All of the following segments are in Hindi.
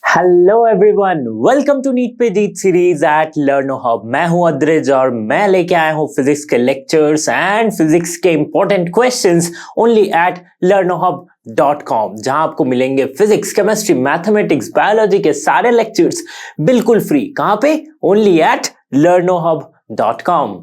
Hello everyone, welcome to NEET पे जीत सीरीज एट लर्नो हब। मैं हूं अद्रिज और मैं लेके आया हूं फिजिक्स के लेक्चर्स एंड फिजिक्स के important questions only at learnohub.com, जहां आपको मिलेंगे फिजिक्स, केमिस्ट्री, मैथमेटिक्स, बायोलॉजी के सारे लेक्चर्स बिल्कुल फ्री। कहां पे? Only at learnohub.com।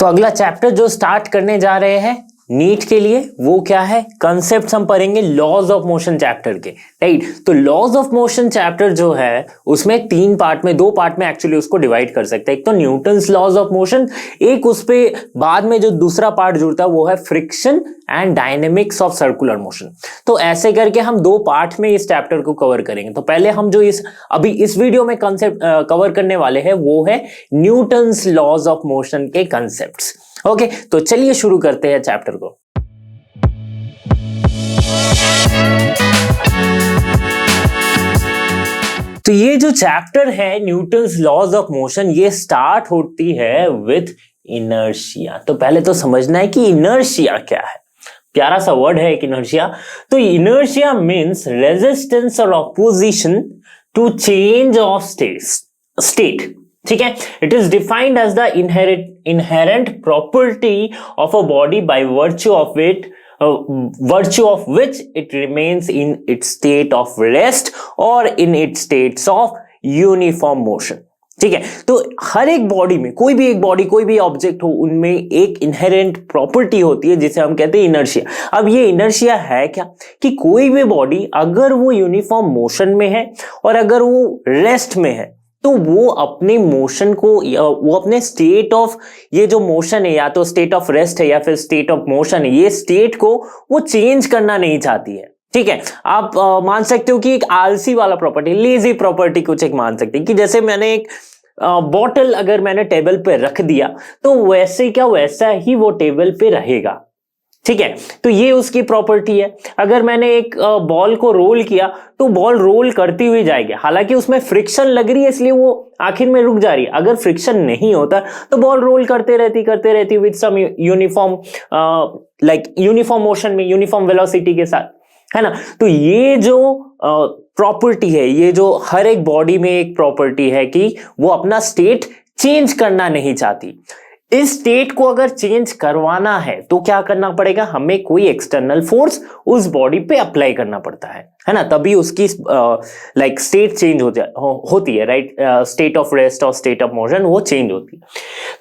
तो अगला चैप्टर जो स्टार्ट करने जा रहे हैं नीट के लिए वो क्या है? कंसेप्ट्स हम पढ़ेंगे लॉज ऑफ मोशन चैप्टर के, राइट। तो लॉज ऑफ मोशन चैप्टर जो है उसमें दो पार्ट में एक्चुअली उसको डिवाइड कर सकते हैं। एक तो न्यूटन्स लॉज ऑफ मोशन, एक उस पे बाद में जो दूसरा पार्ट जुड़ता है वो है friction and dynamics of circular motion. तो ऐसे करके हम दो पार्ट में इस चैप्टर को कवर करेंगे। तो पहले हम जो अभी इस वीडियो में कंसेप्ट कवर करने वाले हैं वो है न्यूटन्स लॉज ऑफ मोशन के कंसेप्ट्स। ओके, तो चलिए शुरू करते हैं चैप्टर को। तो ये जो चैप्टर है न्यूटन्स लॉज ऑफ मोशन, ये स्टार्ट होती है विथ इनर्शिया। तो पहले तो समझना है कि इनर्शिया क्या है। प्यारा सा वर्ड है एक इनर्शिया। तो इनर्शिया मीन्स रेजिस्टेंस और opposition to change of state. ठीक है, it is defined as the inherent property of a body by virtue of which it remains in its state of rest or in its states of uniform motion। ठीक है, तो हर एक बॉडी में कोई भी ऑब्जेक्ट हो, उनमें एक इनहेरेंट प्रॉपर्टी होती है जिसे हम कहते हैं इनर्शिया। अब ये इनर्शिया है क्या कि कोई भी बॉडी अगर वो यूनिफॉर्म मोशन में है और अगर वो रेस्ट में है तो वो अपने मोशन को, वो अपने स्टेट ऑफ, ये जो मोशन है या तो स्टेट ऑफ रेस्ट है या फिर स्टेट ऑफ मोशन है, ये स्टेट को वो चेंज करना नहीं चाहती है। ठीक है, आप मान सकते हो कि एक आलसी वाला प्रॉपर्टी, लेजी प्रॉपर्टी कुछ एक मान सकते हैं कि जैसे मैंने एक बॉटल अगर मैंने टेबल पे रख दिया तो वैसा ही वो टेबल पे रहेगा। ठीक है, तो ये उसकी प्रॉपर्टी है। अगर मैंने एक बॉल को रोल किया तो बॉल रोल करती हुई जाएगी, हालांकि उसमें फ्रिक्शन लग रही है इसलिए वो आखिर में रुक जा रही है। अगर फ्रिक्शन नहीं होता तो बॉल रोल करते रहती with some uniform uniform motion में, यूनिफॉर्म वेलोसिटी के साथ, है ना। तो ये जो प्रॉपर्टी है, ये जो हर एक बॉडी में एक प्रॉपर्टी है कि वो अपना स्टेट चेंज करना नहीं चाहती। इस स्टेट को अगर चेंज करवाना है तो क्या करना पड़ेगा? हमें कोई एक्सटर्नल फोर्स उस बॉडी पे अप्लाई करना पड़ता है ना, तभी उसकी स्टेट चेंज होती है, राइट। स्टेट ऑफ रेस्ट और स्टेट ऑफ मोशन वो चेंज होती है।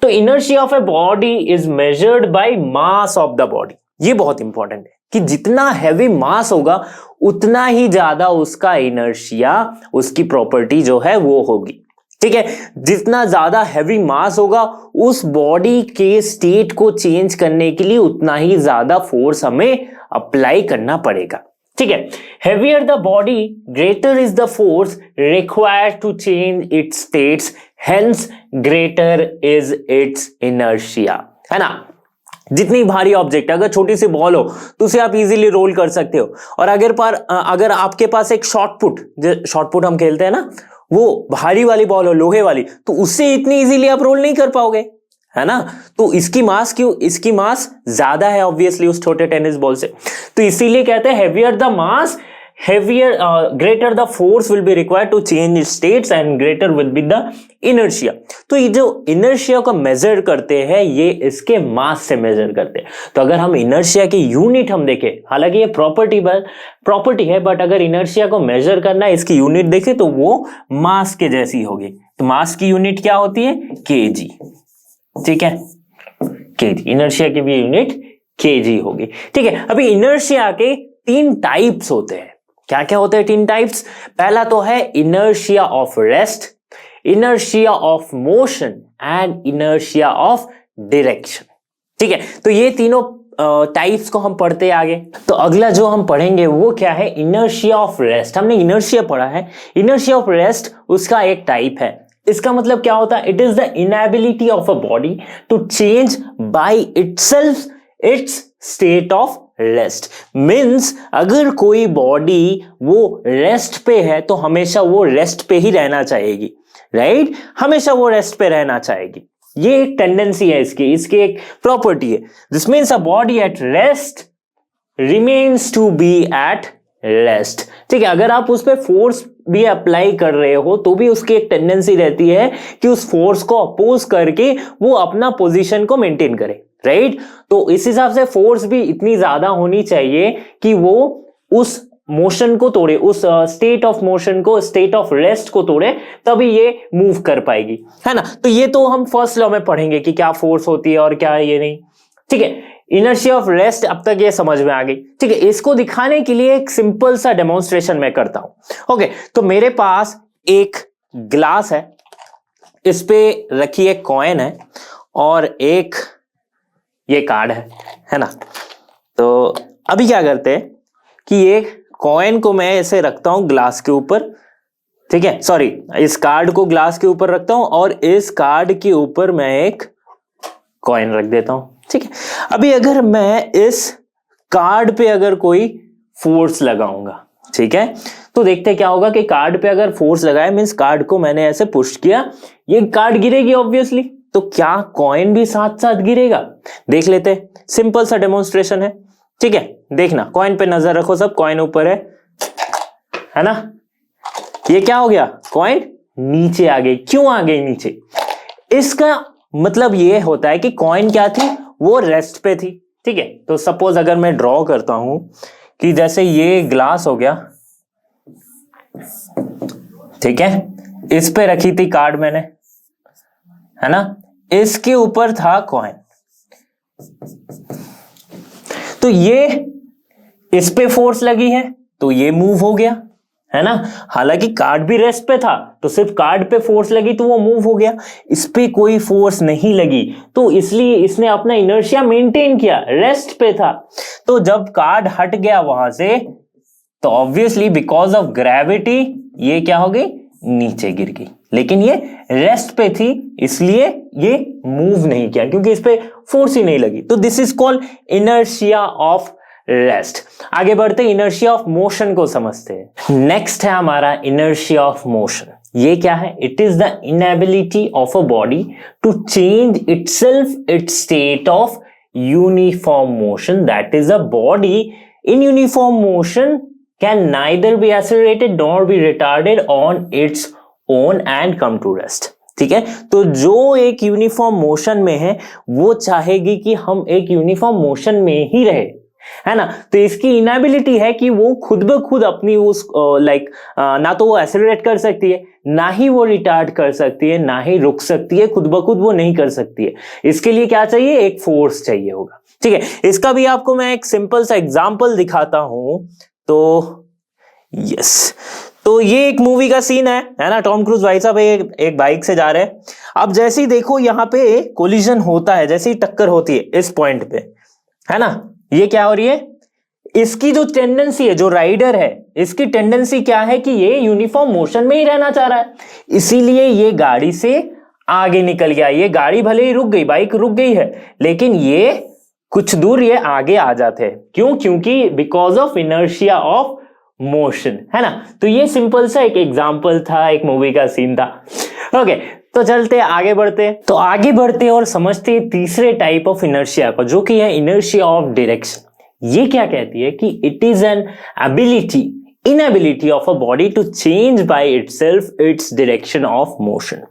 तो inertia of a body is measured by mass of the body. ये बहुत इंपॉर्टेंट है कि जितना हैवी मास होगा उतना ही ज्यादा उसका इनर्शिया, उसकी प्रॉपर्टी जो है वो होगी। ठीक है, जितना ज्यादा हैवी मास होगा उस बॉडी के स्टेट को चेंज करने के लिए उतना ही ज्यादा फोर्स हमें अप्लाई करना पड़ेगा। ठीक है, heavier the body greater is the force required to change its states, hence greater is its inertia, है ना। जितनी भारी ऑब्जेक्ट, अगर छोटी सी बॉल हो तो उसे आप इजीली रोल कर सकते हो, और अगर आपके पास एक शॉर्टपुट हम खेलते हैं ना, वो भारी वाली बॉल हो, लोहे वाली, तो उससे इतनी इजीली आप रोल नहीं कर पाओगे, है ना। तो इसकी मास ज्यादा है ऑब्वियसली उस छोटे टेनिस बॉल से। तो इसीलिए कहते हैं heavier the mass, greater the force will be required to change its states and greater will be the inertia। तो ये जो inertia को मेजर करते हैं ये इसके मास से मेजर करते हैं। तो अगर हम inertia की यूनिट हम देखें, हालांकि ये प्रॉपर्टी है, बट अगर inertia को मेजर करना है, इसकी यूनिट देखें तो वो मास के जैसी होगी। तो मास की यूनिट क्या होती है? kg। ठीक है, kg, inertia की भी यूनिट kg होगी। ठीक है, अभी inertia के 3 टाइप्स होते हैं। क्या क्या होते हैं 3 टाइप्स? पहला तो है inertia of rest, inertia of motion and inertia of direction. ठीक है, तो ये तीनों टाइप्स को हम पढ़ते आगे। तो अगला जो हम पढ़ेंगे वो क्या है? Inertia of rest. हमने इनर्शिया पढ़ा है, इनर्शिया ऑफ रेस्ट उसका एक टाइप है। इसका मतलब क्या होता है? It is the inability of a body to change by itself its state of rest. Means अगर कोई बॉडी वो रेस्ट पे है तो हमेशा वो रेस्ट पे ही रहना चाहेगी, राइट। हमेशा वो रेस्ट पे रहना चाहेगी। ये एक टेंडेंसी है इसकी एक प्रॉपर्टी है। This means a body at rest remains to be at rest. ठीक है, अगर आप उस पर फोर्स भी अप्लाई कर रहे हो तो भी उसकी एक टेंडेंसी रहती है कि उस फोर्स को अपोज करके वो अपना पोजीशन को मेंटेन करे, राइट। तो इस हिसाब से फोर्स भी इतनी ज्यादा होनी चाहिए कि वो उस मोशन को तोड़े, उस स्टेट ऑफ मोशन को, स्टेट ऑफ रेस्ट को तोड़े, तभी ये मूव कर पाएगी, है ना। तो ये तो हम फर्स्ट लॉ में पढ़ेंगे कि क्या फोर्स होती है और क्या ये नहीं। ठीक है, इनर्शिया ऑफ रेस्ट अब तक ये समझ में आ गई। ठीक है, इसको दिखाने के लिए एक सिंपल सा डेमोन्स्ट्रेशन मैं करता हूं। ओके, तो मेरे पास एक ग्लास है, इस पे रखी एक कॉइन है और एक ये कार्ड है ना। तो अभी क्या करते हैं कि ये कॉइन को मैं ऐसे रखता हूं ग्लास के ऊपर, ठीक है, सॉरी, इस कार्ड को ग्लास के ऊपर रखता हूं और इस कार्ड के ऊपर मैं एक कॉइन रख देता हूं। ठीक है, अभी अगर मैं इस कार्ड पे अगर कोई फोर्स लगाऊंगा, ठीक है, तो देखते क्या होगा कि कार्ड पे अगर फोर्स लगाया मींस कार्ड को मैंने ऐसे पुश किया, ये कार्ड गिरेगी ऑब्वियसली। तो क्या कॉइन भी साथ साथ गिरेगा? देख लेते हैं, सिंपल सा डेमोन्स्ट्रेशन है। ठीक है, देखना, कॉइन पे नजर रखो सब, कॉइन ऊपर है ना। ये क्या हो गया, कॉइन नीचे आ गई। क्यों आ गई नीचे? इसका मतलब ये होता है कि कॉइन क्या थी, वो रेस्ट पे थी। ठीक है, तो सपोज अगर मैं ड्रॉ करता हूं कि जैसे ये ग्लास हो गया, ठीक है, इस पे रखी थी कार्ड मैंने, है ना, इसके ऊपर था कॉइन, तो ये इस पे फोर्स लगी है तो ये मूव हो गया, है ना। हालांकि कार्ड भी रेस्ट पे था तो सिर्फ कार्ड पे फोर्स लगी तो वो मूव हो गया, इस पे कोई फोर्स नहीं लगी तो इसलिए इसने अपना इनर्शिया मेंटेन किया, रेस्ट पे था। तो जब कार्ड हट गया वहां से तो ऑब्वियसली बिकॉज ऑफ ग्रेविटी ये क्या हो गई, नीचे गिर गई, लेकिन ये रेस्ट पे थी इसलिए ये मूव नहीं किया क्योंकि इस पे फोर्स ही नहीं लगी। तो this is called inertia of rest. आगे बढ़ते इनर्शिया ऑफ मोशन को समझते हैं। नेक्स्ट है हमारा इनर्शिया ऑफ मोशन। ये क्या है? It is the inability of a body to change itself its state of uniform motion. That is a body in uniform motion can neither be accelerated nor be retarded on its own and come to rest। ठीक है, तो जो एक यूनिफॉर्म मोशन में है वो चाहेगी कि हम एक यूनिफॉर्म मोशन में ही रहे, है ना। तो इसकी इनएबिलिटी है कि वो खुद ब खुद अपनी उस ना तो वो एक्सेलरेट कर सकती है, ना ही वो रिटार्ड कर सकती है, ना ही रुक सकती है, खुद ब खुद वो नहीं कर सकती है। इसके लिए क्या चाहिए? एक फोर्स चाहिए होगा। ठीक है, इसका भी आपको मैं एक सिंपल सा एग्जांपल दिखाता हूं। तो यस, तो ये एक मूवी का सीन है ना। टॉम क्रूज भाई साहब एक बाइक से जा रहे हैं। अब जैसे ही देखो यहाँ पे कोलिजन होता है, जैसे ही टक्कर होती है इस पॉइंट पे, है ना, ये क्या हो रही है, इसकी जो टेंडेंसी है, जो राइडर है, इसकी टेंडेंसी क्या है कि ये यूनिफॉर्म मोशन में ही रहना चाह रहा है, इसीलिए ये गाड़ी से आगे निकल गया। ये गाड़ी भले ही रुक गई, बाइक रुक गई है, लेकिन ये कुछ दूर ये आगे आ जाते हैं। क्यों? क्योंकि because of inertia of motion, है ना। तो ये सिंपल सा एक एग्जांपल था, एक मूवी का सीन था। ओके, तो चलते आगे बढ़ते। तो आगे बढ़ते और समझते तीसरे टाइप ऑफ इनर्शिया को, जो कि है इनर्शिया ऑफ डायरेक्शन। ये क्या कहती है कि it is an inability of a body to change by itself its direction of motion,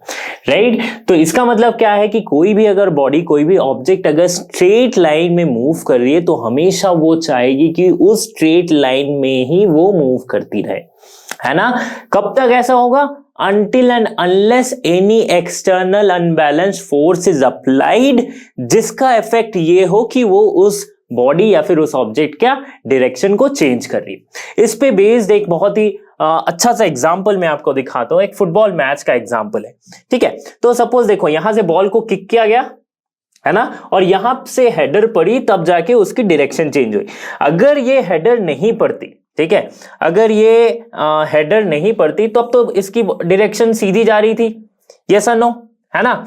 right? तो इसका मतलब क्या है कि कोई भी अगर बॉडी, कोई भी ऑब्जेक्ट अगर स्ट्रेट लाइन में मूव कर रही है तो हमेशा वो चाहेगी कि उस स्ट्रेट लाइन में ही वो मूव करती रहे, है ना। कब तक ऐसा होगा? Until and unless any external unbalanced force is applied, जिसका इफेक्ट ये हो कि वो उस बॉडी या फिर उस ऑब्जेक्ट क्या डायरेक्शन को चेंज कर रही है। इस पे बेस्ड एक बहुत ही अच्छा सा एग्जांपल मैं आपको दिखाता हूं। एक फुटबॉल मैच का एग्जांपल है, ठीक है। तो सपोज देखो, यहां से बॉल को किक किया गया, है ना, और यहां से हेडर पड़ी, तब जाके उसकी डायरेक्शन चेंज हुई। अगर ये हेडर नहीं पड़ती, ठीक है, अगर ये हेडर नहीं पड़ती तब तो इसकी डायरेक्शन सीधी जा रही थी, यस और नो, है ना।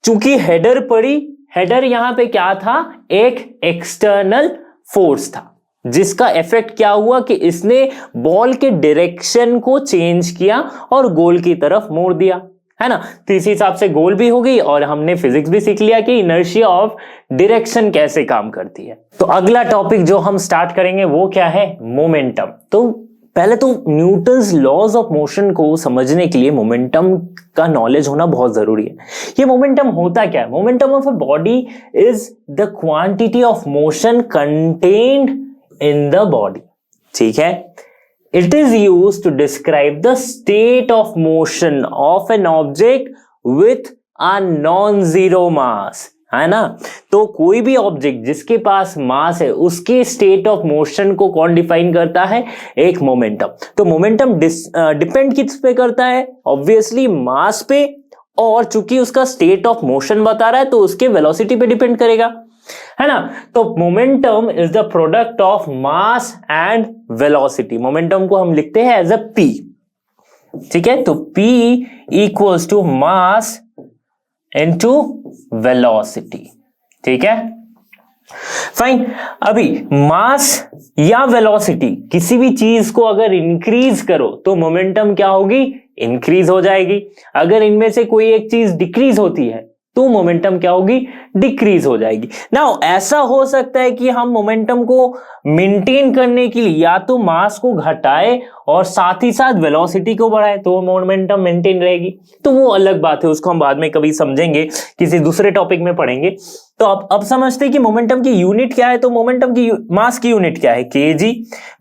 चूंकि हेडर पड़ी, हेडर यहां पे क्या था? एक एक्सटर्नल फोर्स था, जिसका इफेक्ट क्या हुआ कि इसने बॉल के डायरेक्शन को चेंज किया और गोल की तरफ मोड़ दिया, है ना। तो इसी हिसाब से गोल भी हो गई और हमने फिजिक्स भी सीख लिया कि इनर्शिया ऑफ डायरेक्शन कैसे काम करती है। तो अगला टॉपिक जो हम स्टार्ट करेंगे वो क्या है, मोमेंटम। तो पहले तो न्यूटन्स लॉज ऑफ मोशन को समझने के लिए मोमेंटम का नॉलेज होना बहुत जरूरी है। ये मोमेंटम होता क्या है? Momentum of a body is the quantity of motion contained in the body, ठीक है। It is used to describe the state of motion of an object with a non zero mass, है ना। तो कोई भी ऑब्जेक्ट जिसके पास मास है उसके स्टेट ऑफ मोशन को कौन डिफाइन करता है? एक मोमेंटम। तो मोमेंटम डिपेंड किस पे करता है? ऑब्वियसली मास पे, और चूंकि उसका स्टेट ऑफ मोशन बता रहा है तो उसके वेलोसिटी पे डिपेंड करेगा, है ना। तो momentum is the product of mass and velocity. Momentum को हम लिखते हैं एज अ पी, ठीक है। तो P equals to mass into velocity, ठीक है, फाइन। अभी मास या वेलोसिटी किसी भी चीज को अगर इंक्रीज करो तो मोमेंटम क्या होगी? इंक्रीज हो जाएगी। अगर इनमें से कोई एक चीज डिक्रीज होती है तो मोमेंटम क्या होगी? डिक्रीज हो जाएगी। नाउ ऐसा हो सकता है कि हम मोमेंटम को मेंटेन करने के लिए या तो मास को घटाए और साथ ही साथ वेलोसिटी को बढ़ाए तो मोमेंटम मेंटेन रहेगी। तो वो अलग बात है, उसको हम बाद में कभी समझेंगे, किसी दूसरे टॉपिक में पढ़ेंगे। तो अब समझते हैं कि मोमेंटम की यूनिट क्या है। तो मोमेंटम की मास की यूनिट क्या है? केजी।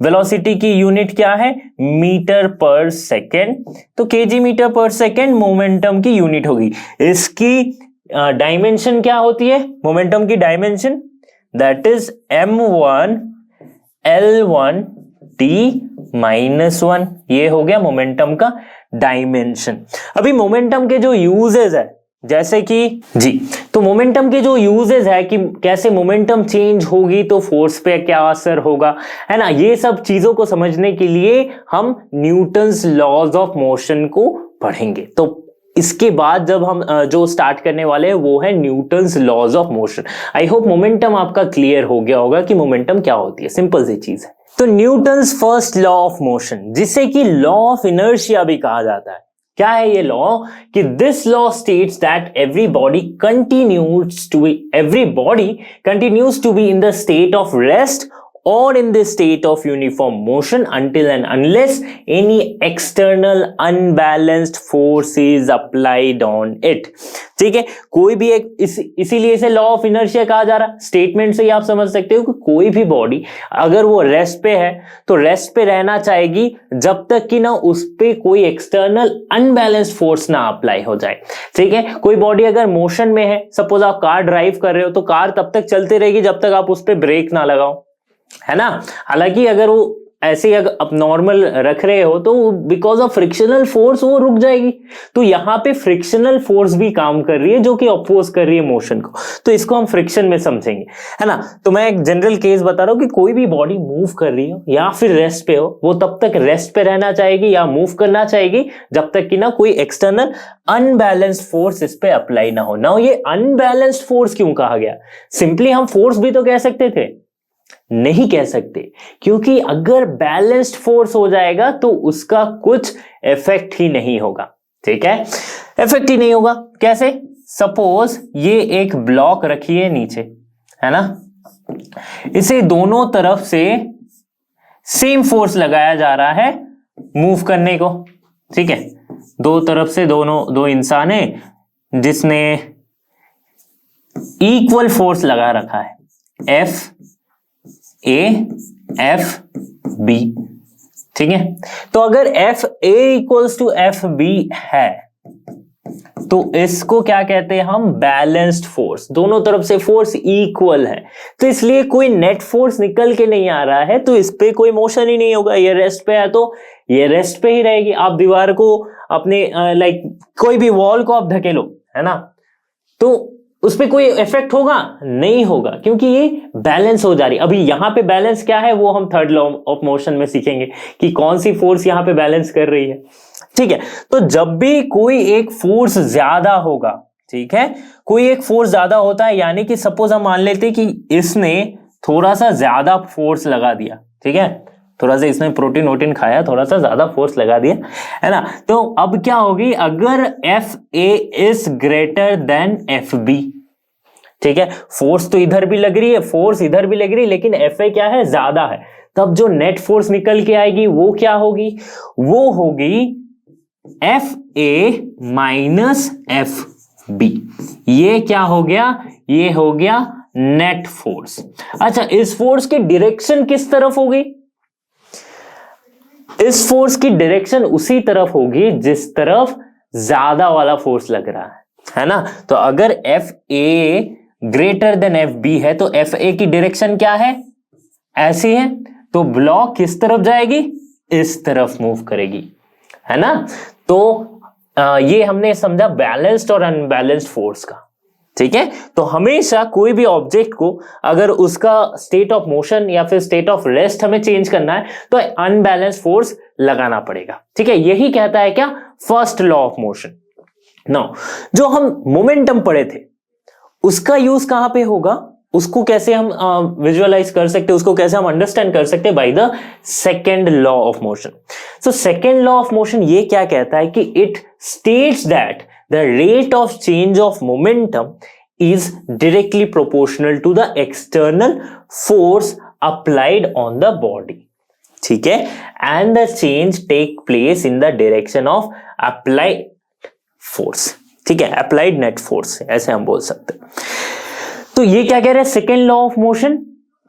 वेलोसिटी की यूनिट क्या है? मीटर पर सेकेंड। तो केजी मीटर पर सेकेंड मोमेंटम की यूनिट होगी। इसकी डायमेंशन क्या होती है? मोमेंटम की dimension that is m1 l1 t-1। ये हो गया मोमेंटम का डायमेंशन। अभी मोमेंटम के जो यूजेस है, जैसे कि जी, तो मोमेंटम के जो यूजेस है कि कैसे मोमेंटम चेंज होगी तो फोर्स पे क्या असर होगा, है ना, ये सब चीजों को समझने के लिए हम न्यूटन्स लॉज ऑफ मोशन को पढ़ेंगे। तो इसके बाद जब हम जो स्टार्ट करने वाले हैं वो है Newton's laws of motion. I hope momentum आपका क्लियर हो गया होगा कि मोमेंटम क्या होती है। सिंपल सी चीज है। तो Newton's first law of motion, जिसे कि लॉ ऑफ इनर्शिया भी कहा जाता है, क्या है ये लॉ? कि this law states that every body continues to be in the state of rest or in the state of uniform motion until and unless any external unbalanced force is applied on it। ठीक है, कोई भी एक इसीलिए इसे लॉ ऑफ इनर्शिया कहा जा रहा है। स्टेटमेंट से ही आप समझ सकते हो कि कोई भी बॉडी अगर वो रेस्ट पे है तो रेस्ट पे रहना चाहेगी जब तक कि ना उस पे कोई एक्सटर्नल अनबैलेंस्ड फोर्स ना अप्लाई हो जाए। ठीक है, कोई बॉडी अगर मोशन में है, सपोज आप कार ड्राइव कर रहे हो तो कार तब तक चलती रहेगी जब तक आप उस पे ब्रेक ना लगाओ, है ना। हालांकि अगर वो ऐसे अगर आप नॉर्मल रख रहे हो तो बिकॉज ऑफ फ्रिक्शनल फोर्स वो रुक जाएगी। तो यहां पे फ्रिक्शनल फोर्स भी काम कर रही है जो कि अपोज कर रही है मोशन को। तो इसको हम फ्रिक्शन में समझेंगे, है ना। तो मैं एक जनरल केस बता रहा हूं कि कोई भी बॉडी मूव कर रही हो या फिर रेस्ट पे हो, वो तब तक रेस्ट पे रहना चाहेगी या मूव करना चाहेगी जब तक कि ना कोई एक्सटर्नल अनबैलेंस्ड फोर्स इस पे अप्लाई ना हो। ना ये अनबैलेंस्ड फोर्स क्यों कहा गया? सिंपली हम फोर्स भी तो कह सकते थे, नहीं कह सकते, क्योंकि अगर बैलेंस्ड फोर्स हो जाएगा तो उसका कुछ इफेक्ट ही नहीं होगा। ठीक है, इफेक्ट ही नहीं होगा। कैसे? सपोज ये एक ब्लॉक रखिए नीचे, है ना, इसे दोनों तरफ से सेम फोर्स लगाया जा रहा है मूव करने को। ठीक है, दो तरफ से दो इंसान है जिसने इक्वल फोर्स लगा रखा है, F A F B। ठीक है, तो अगर F A equals to F B है तो इसको क्या कहते हैं हम? Balanced force. दोनों तरफ से फोर्स इक्वल है तो इसलिए कोई नेट फोर्स निकल के नहीं आ रहा है, तो इस पे कोई मोशन ही नहीं होगा। ये रेस्ट पे है तो ये रेस्ट पे ही रहेगी। आप दीवार को अपने लाइक कोई भी वॉल को आप ढकेलो, है ना, तो उस पर कोई इफेक्ट होगा? नहीं होगा, क्योंकि ये बैलेंस हो जा रही है। अभी यहां पे बैलेंस क्या है वो हम थर्ड लॉ ऑफ मोशन में सीखेंगे कि कौन सी फोर्स यहां पे बैलेंस कर रही है। ठीक है, तो जब भी कोई एक फोर्स ज्यादा होगा, ठीक है, कोई एक फोर्स ज्यादा होता है, यानी कि सपोज हम मान लेते हैं कि इसने थोड़ा सा ज्यादा फोर्स लगा दिया, ठीक है, थोड़ा सा इसने प्रोटीन वोटीन खाया, थोड़ा सा ज्यादा फोर्स लगा दिया, है ना। तो अब क्या होगी, अगर F A is greater than F B, ठीक है, फोर्स तो इधर भी लग रही है, फोर्स इधर भी लग रही है, लेकिन एफ ए क्या है, ज्यादा है, तब जो नेट फोर्स निकल के आएगी वो क्या होगी, वो होगी F A minus F B. ये क्या हो गया, ये हो गया नेट फोर्स। अच्छा, इस फोर्स की डायरेक्शन किस तरफ होगी, इस फोर्स की डायरेक्शन उसी तरफ होगी जिस तरफ ज्यादा वाला फोर्स लग रहा है ना। तो अगर F A greater than F B है तो एफ ए की डायरेक्शन क्या है, ऐसी है, तो ब्लॉक किस तरफ जाएगी, इस तरफ मूव करेगी, है ना। तो ये हमने समझा बैलेंस्ड और अनबैलेंस्ड फोर्स का, ठीक है। तो हमेशा कोई भी ऑब्जेक्ट को अगर उसका स्टेट ऑफ मोशन या फिर स्टेट ऑफ रेस्ट हमें चेंज करना है तो अनबैलेंस्ड फोर्स लगाना पड़ेगा, ठीक है। यही कहता है क्या, first law of motion. Now जो हम मोमेंटम पढ़े थे उसका यूज कहां पे होगा, उसको कैसे हम विजुअलाइज कर सकते, उसको कैसे हम अंडरस्टैंड कर सकते by the second law of motion. So second law of motion ये क्या कहता है कि it states that the rate of change of momentum is directly proportional to the external force applied on the body, ठीक है, and the change take place in the direction of applied force, ठीक है, applied net force ऐसे हम बोल सकते हैं। तो ये क्या कह रहे हैं, सेकेंड लॉ ऑफ मोशन,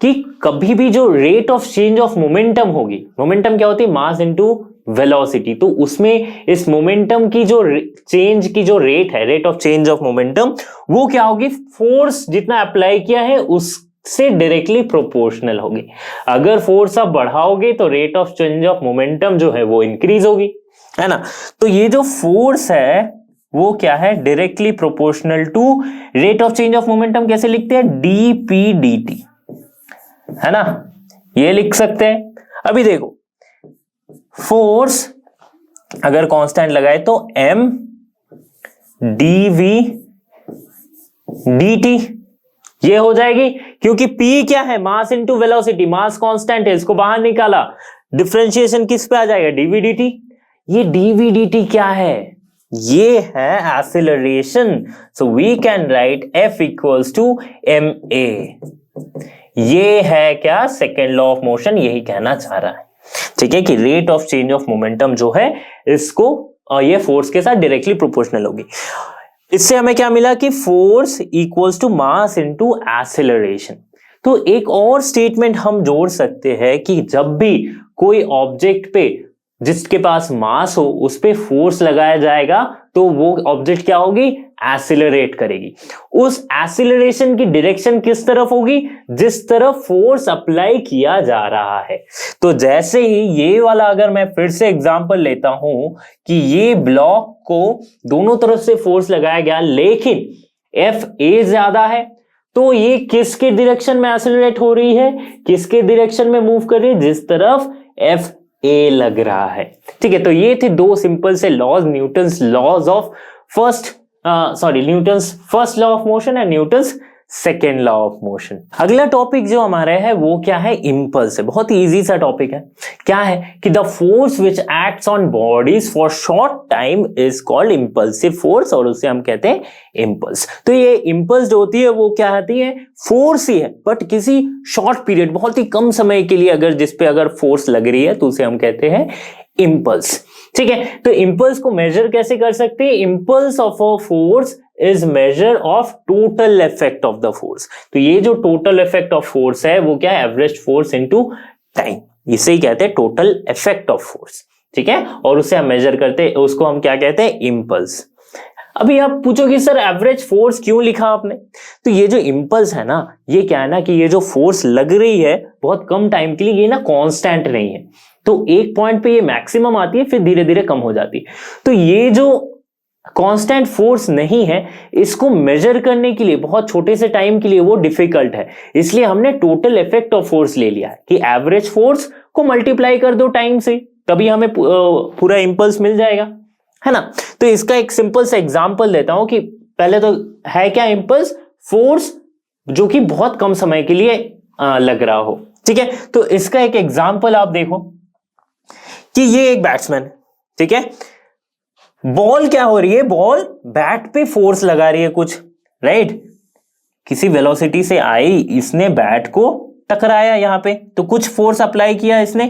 कि कभी भी जो rate of change of momentum होगी, मोमेंटम क्या होती है, मास इनटू वेलोसिटी, तो उसमें इस मोमेंटम की जो चेंज की जो रेट है, rate of change of momentum, वो क्या होगी, फोर्स जितना अप्लाई किया है उससे डायरेक्टली प्रोपोर्शनल होगी। अगर फोर्स आप बढ़ाओगे तो rate of change of momentum जो है वो इंक्रीज होगी, है ना। तो ये जो फोर्स है वो क्या है, directly proportional to rate of change of momentum. कैसे लिखते हैं, डी पी डी टी, है ना, ये लिख सकते हैं। अभी देखो, फोर्स अगर कांस्टेंट लगाए तो m dv dt ये हो जाएगी, क्योंकि p क्या है, mass into velocity, mass constant है, इसको बाहर निकाला, डिफरेंशिएशन किस पे आ जाएगा, dv dt। ये dv dt क्या है, ये है acceleration. So we can write f equals to ma। ये है क्या, सेकेंड लॉ ऑफ मोशन यही कहना चाह रहा है, ठीक है, कि rate of change of momentum जो है इसको ये फोर्स के साथ डायरेक्टली प्रोपोर्शनल होगी। इससे हमें क्या मिला कि force equals to mass into acceleration. तो एक और स्टेटमेंट हम जोड़ सकते हैं कि जब भी कोई ऑब्जेक्ट पे जिसके पास मास हो उस पे फोर्स लगाया जाएगा तो वो ऑब्जेक्ट क्या होगी, एक्सीलरेट करेगी। उस एक्सीलरेशन की डायरेक्शन किस तरफ होगी, जिस तरफ फोर्स अप्लाई किया जा रहा है। तो जैसे ही ये वाला अगर मैं फिर से एग्जांपल लेता हूं कि ये ब्लॉक को दोनों तरफ से फोर्स लगाया गया लेकिन एफ ए ज्यादा है, तो ये किसके डायरेक्शन में एक्सीलरेट हो रही है, किसके डायरेक्शन में मूव कर रही है, जिस तरफ एफ ए लग रहा है, ठीक है। तो ये थे दो सिंपल से laws, Newton's laws of Newton's first law of motion and Newton's second law of motion. अगला टॉपिक जो हमारा है वो क्या है, इंपल्स है। बहुत ही इजी सा टॉपिक है। क्या है कि the force which acts on bodies for short time is called impulsive force, और उसे हम कहते हैं इंपल्स। तो ये इंपल्स जो होती है वो क्या होती है, फोर्स ही है, बट किसी शॉर्ट पीरियड, बहुत ही कम समय के लिए अगर जिस पे अगर फोर्स लग रही है तो उसे हम कहते हैं इंपल्स, ठीक है। तो इंपल्स को मेजर कैसे कर सकते हैं, impulse of a force is measure of total effect of the force. तो ये जो टोटल इफेक्ट ऑफ फोर्स है वो क्या है, एवरेज फोर्स इनटू टाइम, इसे ही कहते हैं टोटल इफेक्ट ऑफ फोर्स, ठीक है। और उसे हम मेजर करते हैं, उसको हम क्या कहते हैं, इंपल्स। अभी आप पूछोगे सर एवरेज फोर्स क्यों लिखा आपने, तो ये जो इंपल्स है ना, ये क्या है ना कि ये जो फोर्स लग रही है बहुत कम टाइम के लिए, ये ना कांस्टेंट नहीं है। तो एक पॉइंट पे ये मैक्सिमम आती है, फिर धीरे धीरे कम हो जाती है। तो ये जो कांस्टेंट फोर्स नहीं है, इसको मेजर करने के लिए बहुत छोटे से टाइम के लिए वो डिफिकल्ट है, इसलिए हमने टोटल इफेक्ट ऑफ फोर्स ले लिया है कि एवरेज फोर्स को मल्टीप्लाई कर दो टाइम से, तभी हमें पूरा इंपल्स मिल जाएगा, है ना। तो इसका एक सिंपल सा एग्जांपल देता हूं कि पहले तो है क्या इंपल्स, फोर्स जो कि बहुत कम समय के लिए लग रहा हो, ठीक है, तो इसका एक एग्जांपल आप देखो कि ये एक बैट्समैन है, ठीक है, बॉल क्या हो रही है, बॉल बैट पे फोर्स लगा रही है कुछ, राइट, किसी वेलोसिटी से आई, इसने बैट को टकराया यहां पे, तो कुछ फोर्स अप्लाई किया इसने,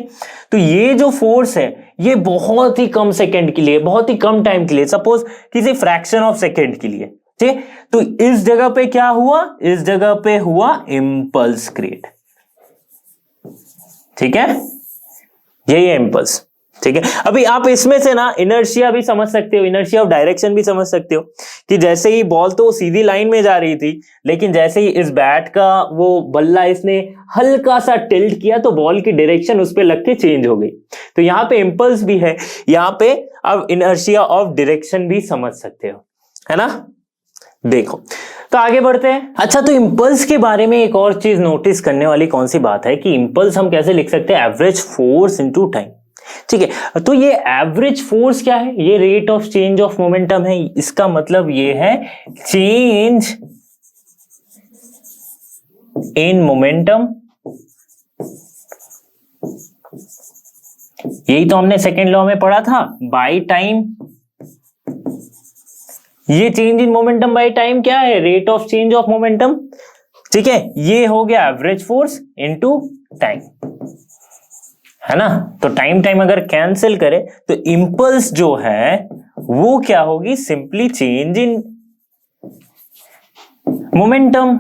तो ये जो फोर्स है ये बहुत ही कम सेकंड के लिए, बहुत ही कम टाइम के लिए, सपोज किसी फ्रैक्शन ऑफ सेकंड के लिए, ठीक, तो इस जगह पे क्या हुआ, इस जगह पे हुआ इंपल्स क्रिएट, ठीक है, यही है इंपल्स, ठीक है। अभी आप इसमें से ना इनर्शिया भी समझ सकते हो, इनर्शिया ऑफ डायरेक्शन भी समझ सकते हो कि जैसे ही बॉल तो सीधी लाइन में जा रही थी, लेकिन जैसे ही इस बैट का वो बल्ला इसने हल्का सा टिल्ट किया तो बॉल की डायरेक्शन उस पे लग के चेंज हो गई, तो यहां पे इंपल्स भी है, यहां पे अब इनर्शिया ऑफ डायरेक्शन भी समझ सकते हो, है ना। देखो तो आगे बढ़ते हैं। अच्छा, तो इंपल्स के बारे में एक और चीज नोटिस करने वाली कौन सी बात है कि इंपल्स हम कैसे लिख सकते हैं, एवरेज फोर्स इनटू टाइम, ठीक है। तो ये एवरेज फोर्स क्या है, ये rate of change of momentum है, इसका मतलब ये है चेंज इन मोमेंटम, यही तो हमने सेकेंड लॉ में पढ़ा था, बाय टाइम, ये change in momentum by time क्या है, rate of change of momentum, ठीक है, ये हो गया एवरेज फोर्स इनटू टाइम, है ना। तो टाइम टाइम अगर कैंसिल करें तो इंपल्स जो है वो क्या होगी, सिंपली चेंज इन मोमेंटम,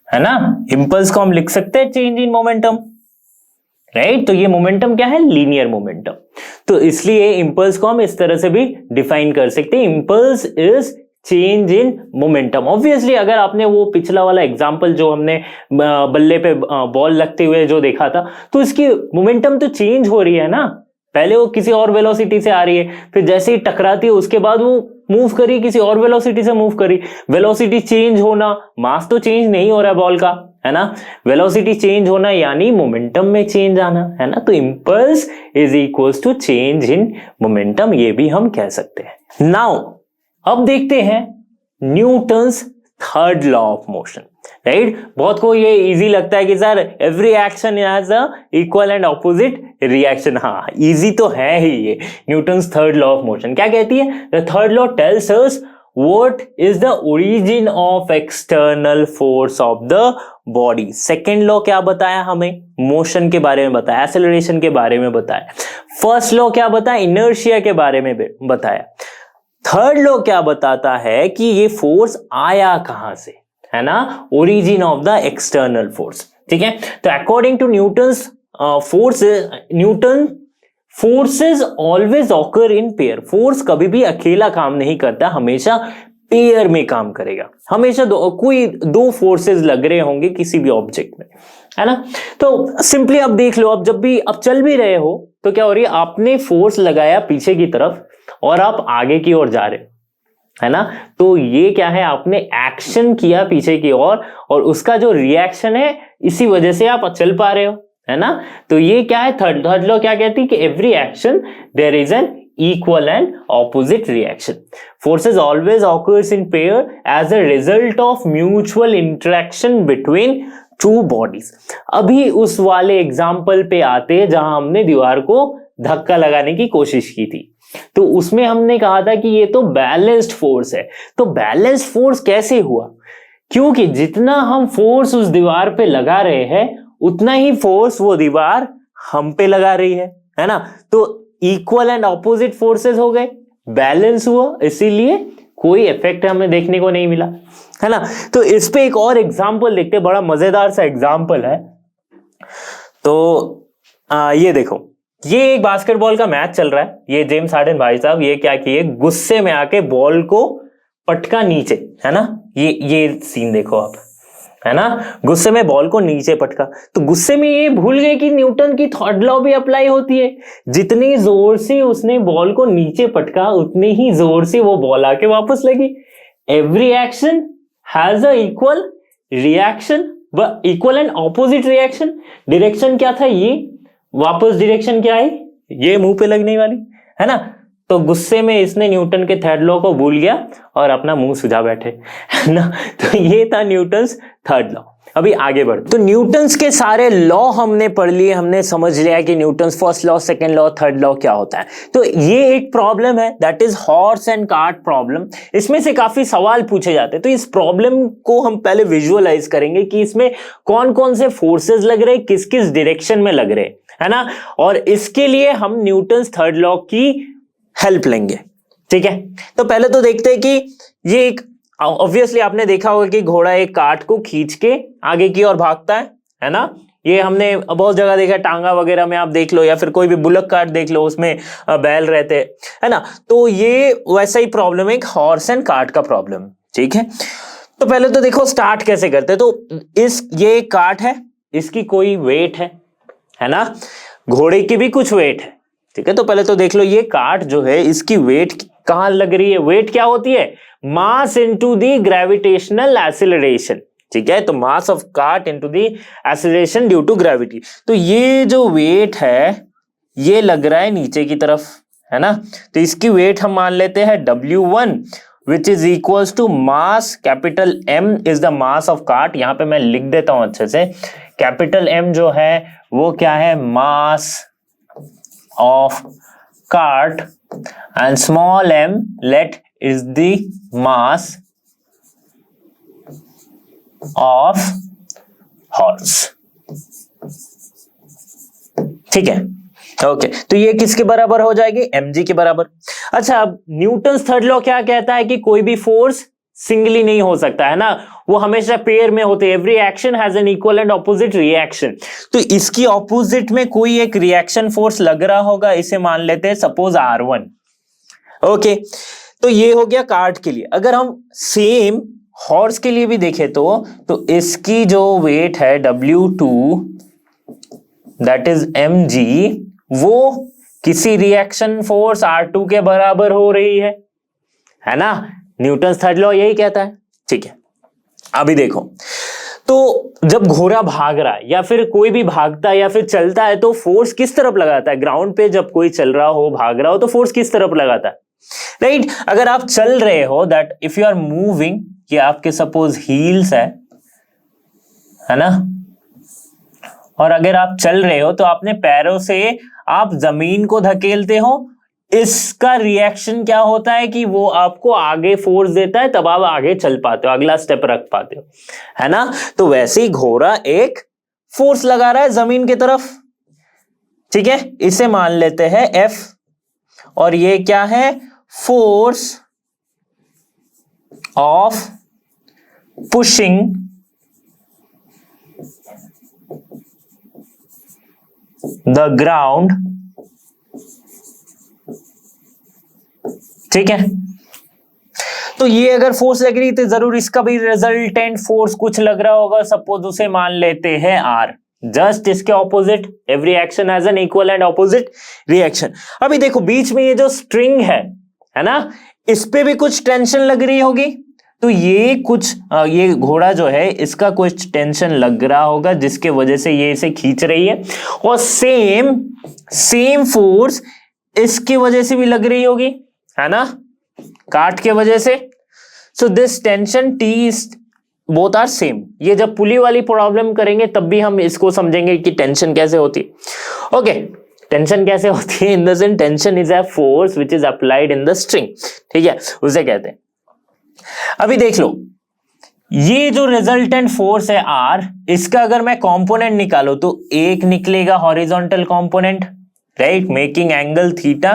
है ना, इंपल्स को हम लिख सकते हैं चेंज इन मोमेंटम, राइट। तो ये मोमेंटम क्या है, लीनियर मोमेंटम, तो इसलिए इंपल्स को हम इस तरह से भी डिफाइन कर सकते हैं, impulse is change in momentum. Obviously अगर आपने वो पिछला वाला एग्जांपल जो हमने बल्ले पे बॉल लगते हुए जो देखा था, तो इसकी मोमेंटम तो चेंज हो रही है ना, पहले वो किसी और वेलोसिटी से आ रही है, फिर जैसे ही टकराती है उसके बाद वो मूव करी, किसी और वेलोसिटी से मूव करी, वेलोसिटी चेंज होना, मास तो चेंज नहीं हो रहा है बॉल का, है ना, वेलोसिटी चेंज होना यानी मोमेंटम में चेंज आना, है ना, तो impulse is equals to change in momentum, ये भी हम कह सकते हैं। नाउ अब देखते हैं Newton's third law of motion, right. बहुत को ये इजी लगता है कि sir every action has a equal and opposite reaction, हाँ इजी तो है ही ये। Newton's third law of motion क्या कहती है, the third law tells us what is the origin of external force of the body. Second law क्या बताया हमें, मोशन के बारे में बताया, एक्सेलरेशन के बारे में बताया। फर्स्ट लॉ क्या बताया, इनर्शिया के बारे में बताया। थर्ड लॉ क्या बताता है कि ये फोर्स आया कहां से, है ना, origin of the external force, ठीक है। तो according to Newton's force, Newton forces always occur in pair, force कभी भी अकेला काम नहीं करता, हमेशा पेयर में काम करेगा, हमेशा कोई दो फोर्सेस लग रहे होंगे किसी भी ऑब्जेक्ट में, है ना। तो सिंपली अब देख लो, अब जब भी आप चल भी रहे हो तो क्या हो रही है, आपने फोर्स लगाया पीछे की तरफ और आप आगे की ओर जा रहे हो, है ना, तो ये क्या है, आपने एक्शन किया पीछे की ओर और उसका जो रिएक्शन है इसी वजह से आप चल पा रहे हो, है ना। तो ये क्या है, थर्ड लॉ क्या कहती है कि every action there is an equal and opposite reaction. Forces always occurs in pair as a result of mutual interaction between two bodies. अभी उस वाले एग्जाम्पल पे आते हैं जहां हमने दीवार को धक्का लगाने की कोशिश की थी, तो उसमें हमने कहा था कि ये तो बैलेंस्ड फोर्स है। तो बैलेंस्ड फोर्स कैसे हुआ, क्योंकि जितना हम फोर्स उस दीवार पे लगा रहे हैं उतना ही फोर्स वो दीवार हम पे लगा रही है ना। तो इक्वल एंड ऑपोजिट फोर्सेस हो गए, बैलेंस हुआ, इसीलिए कोई इफेक्ट हमें देखने को नहीं मिला, है ना। तो इस पे एक और एग्जांपल देखते हैं, बड़ा मजेदार सा एग्जांपल है। तो ये देखो, ये एक बास्केटबॉल का मैच चल रहा है, ये जेम्स हार्डन भाई साहब ये क्या किए, गुस्से में आके बॉल को पटका नीचे, है ना, ये सीन देखो आप, है ना, गुस्से में बॉल को नीचे पटका। तो गुस्से में ये भूल गए कि न्यूटन की थर्ड लॉ भी अप्लाई होती है, जितनी जोर से उसने बॉल को नीचे पटका उतनी ही जोर से वो बॉल आके वापस लगी। Every action has a equal reaction व equal and opposite reaction. Direction क्या था, ये वापस डायरेक्शन क्या है, ये मुंह पे लगने वाली, है ना। तो गुस्से में इसने न्यूटन के थर्ड लॉ को भूल गया और अपना मुंह सुझा बैठे, है ना। तो ये था न्यूटन्स थर्ड लॉ। अभी आगे बढ़, तो न्यूटन्स के सारे लॉ हमने पढ़ लिए, हमने समझ लिया कि Newton's first law, second law, third law क्या होता है। तो ये एक प्रॉब्लम है, that is horse and cart problem. इसमें से काफी सवाल पूछे जाते हैं, तो इस प्रॉब्लम को हम पहले विजुअलाइज करेंगे कि इसमें कौन कौन से फोर्सेस लग रहे, किस किस डायरेक्शन में लग रहे, है ना। और इसके लिए हम न्यूटन्स थर्ड लॉ की हेल्प लेंगे, ठीक है। तो पहले तो देखते हैं कि ये एक, ऑब्वियसली आपने देखा होगा कि घोड़ा एक कार्ट को खींच के आगे की ओर भागता है ना। ये हमने बहुत जगह देखा, टांगा वगैरह में आप देख लो, या फिर कोई भी बुलक कार्ट देख लो, उसमें बैल रहते हैं, है ना। तो ये वैसा ही प्रॉब्लम है, एक हॉर्स एंड कार्ट का प्रॉब्लम, ठीक है। तो पहले तो देखो स्टार्ट कैसे करते हैं। तो ये कार्ट है, इसकी कोई वेट है ना, घोड़े की भी कुछ वेट है, ठीक है। तो पहले तो देख लो ये कार्ट जो है, इसकी वेट कहां लग रही है। वेट क्या होती है, mass into the gravitational acceleration, ठीक है। तो mass of cart into the acceleration due to gravity. तो ये जो वेट है ये लग रहा है नीचे की तरफ, है ना। तो इसकी वेट हम मान लेते हैं W1 which is equals to mass, capital M is the mass of cart. यहां पे मैं लिख देता हूं अच्छे से, कैपिटल M जो है वो क्या है, मास of cart, and small m let is the mass of horse, ठीक है। ओके, तो ये किसके बराबर हो जाएगी, mg के बराबर। अच्छा, अब न्यूटन्स थर्ड लॉ क्या कहता है कि कोई भी फोर्स सिंगली नहीं हो सकता, है ना, वो हमेशा पेयर में होते हैं। Every action has an equal and opposite reaction. तो इसकी ऑपोजिट में कोई एक रिएक्शन फोर्स लग रहा होगा, इसे मान लेते हैं सपोज R1। ओके, तो ये हो गया कार्ट के लिए। अगर हम सेम हॉर्स के लिए भी देखें तो इसकी जो वेट है W2 दैट इज mg, वो किसी रिएक्शन फोर्स R2 के बराबर हो रही है ना। न्यूटन्स थर्ड लॉ यही कहता है, ठीक है। अभी देखो, तो जब घोड़ा भाग रहा है या फिर कोई भी भागता है या फिर चलता है, तो फोर्स किस तरफ लगाता है। ग्राउंड पे जब कोई चल रहा हो, भाग रहा हो, तो फोर्स किस तरफ लगाता है, राइट। अगर आप चल रहे हो, that if you are moving, ये आपके सपोज हील्स है ना, और अगर आप चल रहे हो तो अपने पैरों से आप जमीन को धकेलते हो, इसका रिएक्शन क्या होता है कि वो आपको आगे फोर्स देता है, तब आप आगे चल पाते हो, अगला स्टेप रख पाते हो, है ना। तो वैसे ही घोड़ा एक फोर्स लगा रहा है जमीन की तरफ, ठीक है। इसे मान लेते हैं F, और ये क्या है, force of pushing the ground, ठीक है। तो ये अगर फोर्स लग रही तो जरूर इसका भी रिजल्टेंट फोर्स कुछ लग रहा होगा, सपोज उसे मान लेते हैं R। जस्ट इसके opposite, every action has an equal and opposite reaction. अभी देखो बीच में ये जो स्ट्रिंग है ना, इस पे भी कुछ टेंशन लग रही होगी। तो ये कुछ ये घोड़ा जो है इसका कुछ टेंशन लग रहा होगा, जिसके वजह से ये इसे खींच रही है, और सेम फोर्स इसकी वजह से भी लग रही होगी, है ना, कार्ट के वजह से। So this tension T both are same. ये जब पुली वाली प्रॉब्लम करेंगे तब भी हम इसको समझेंगे कि टेंशन कैसे होती है। ओके, टेंशन कैसे होती है, in the sense tension is a force which is applied in the string, ठीक है, उसे कहते हैं। अभी देख लो, ये जो रिजल्टेंट फोर्स है R, इसका अगर मैं कंपोनेंट निकालू तो एक निकलेगा horizontal component, right, making angle theta,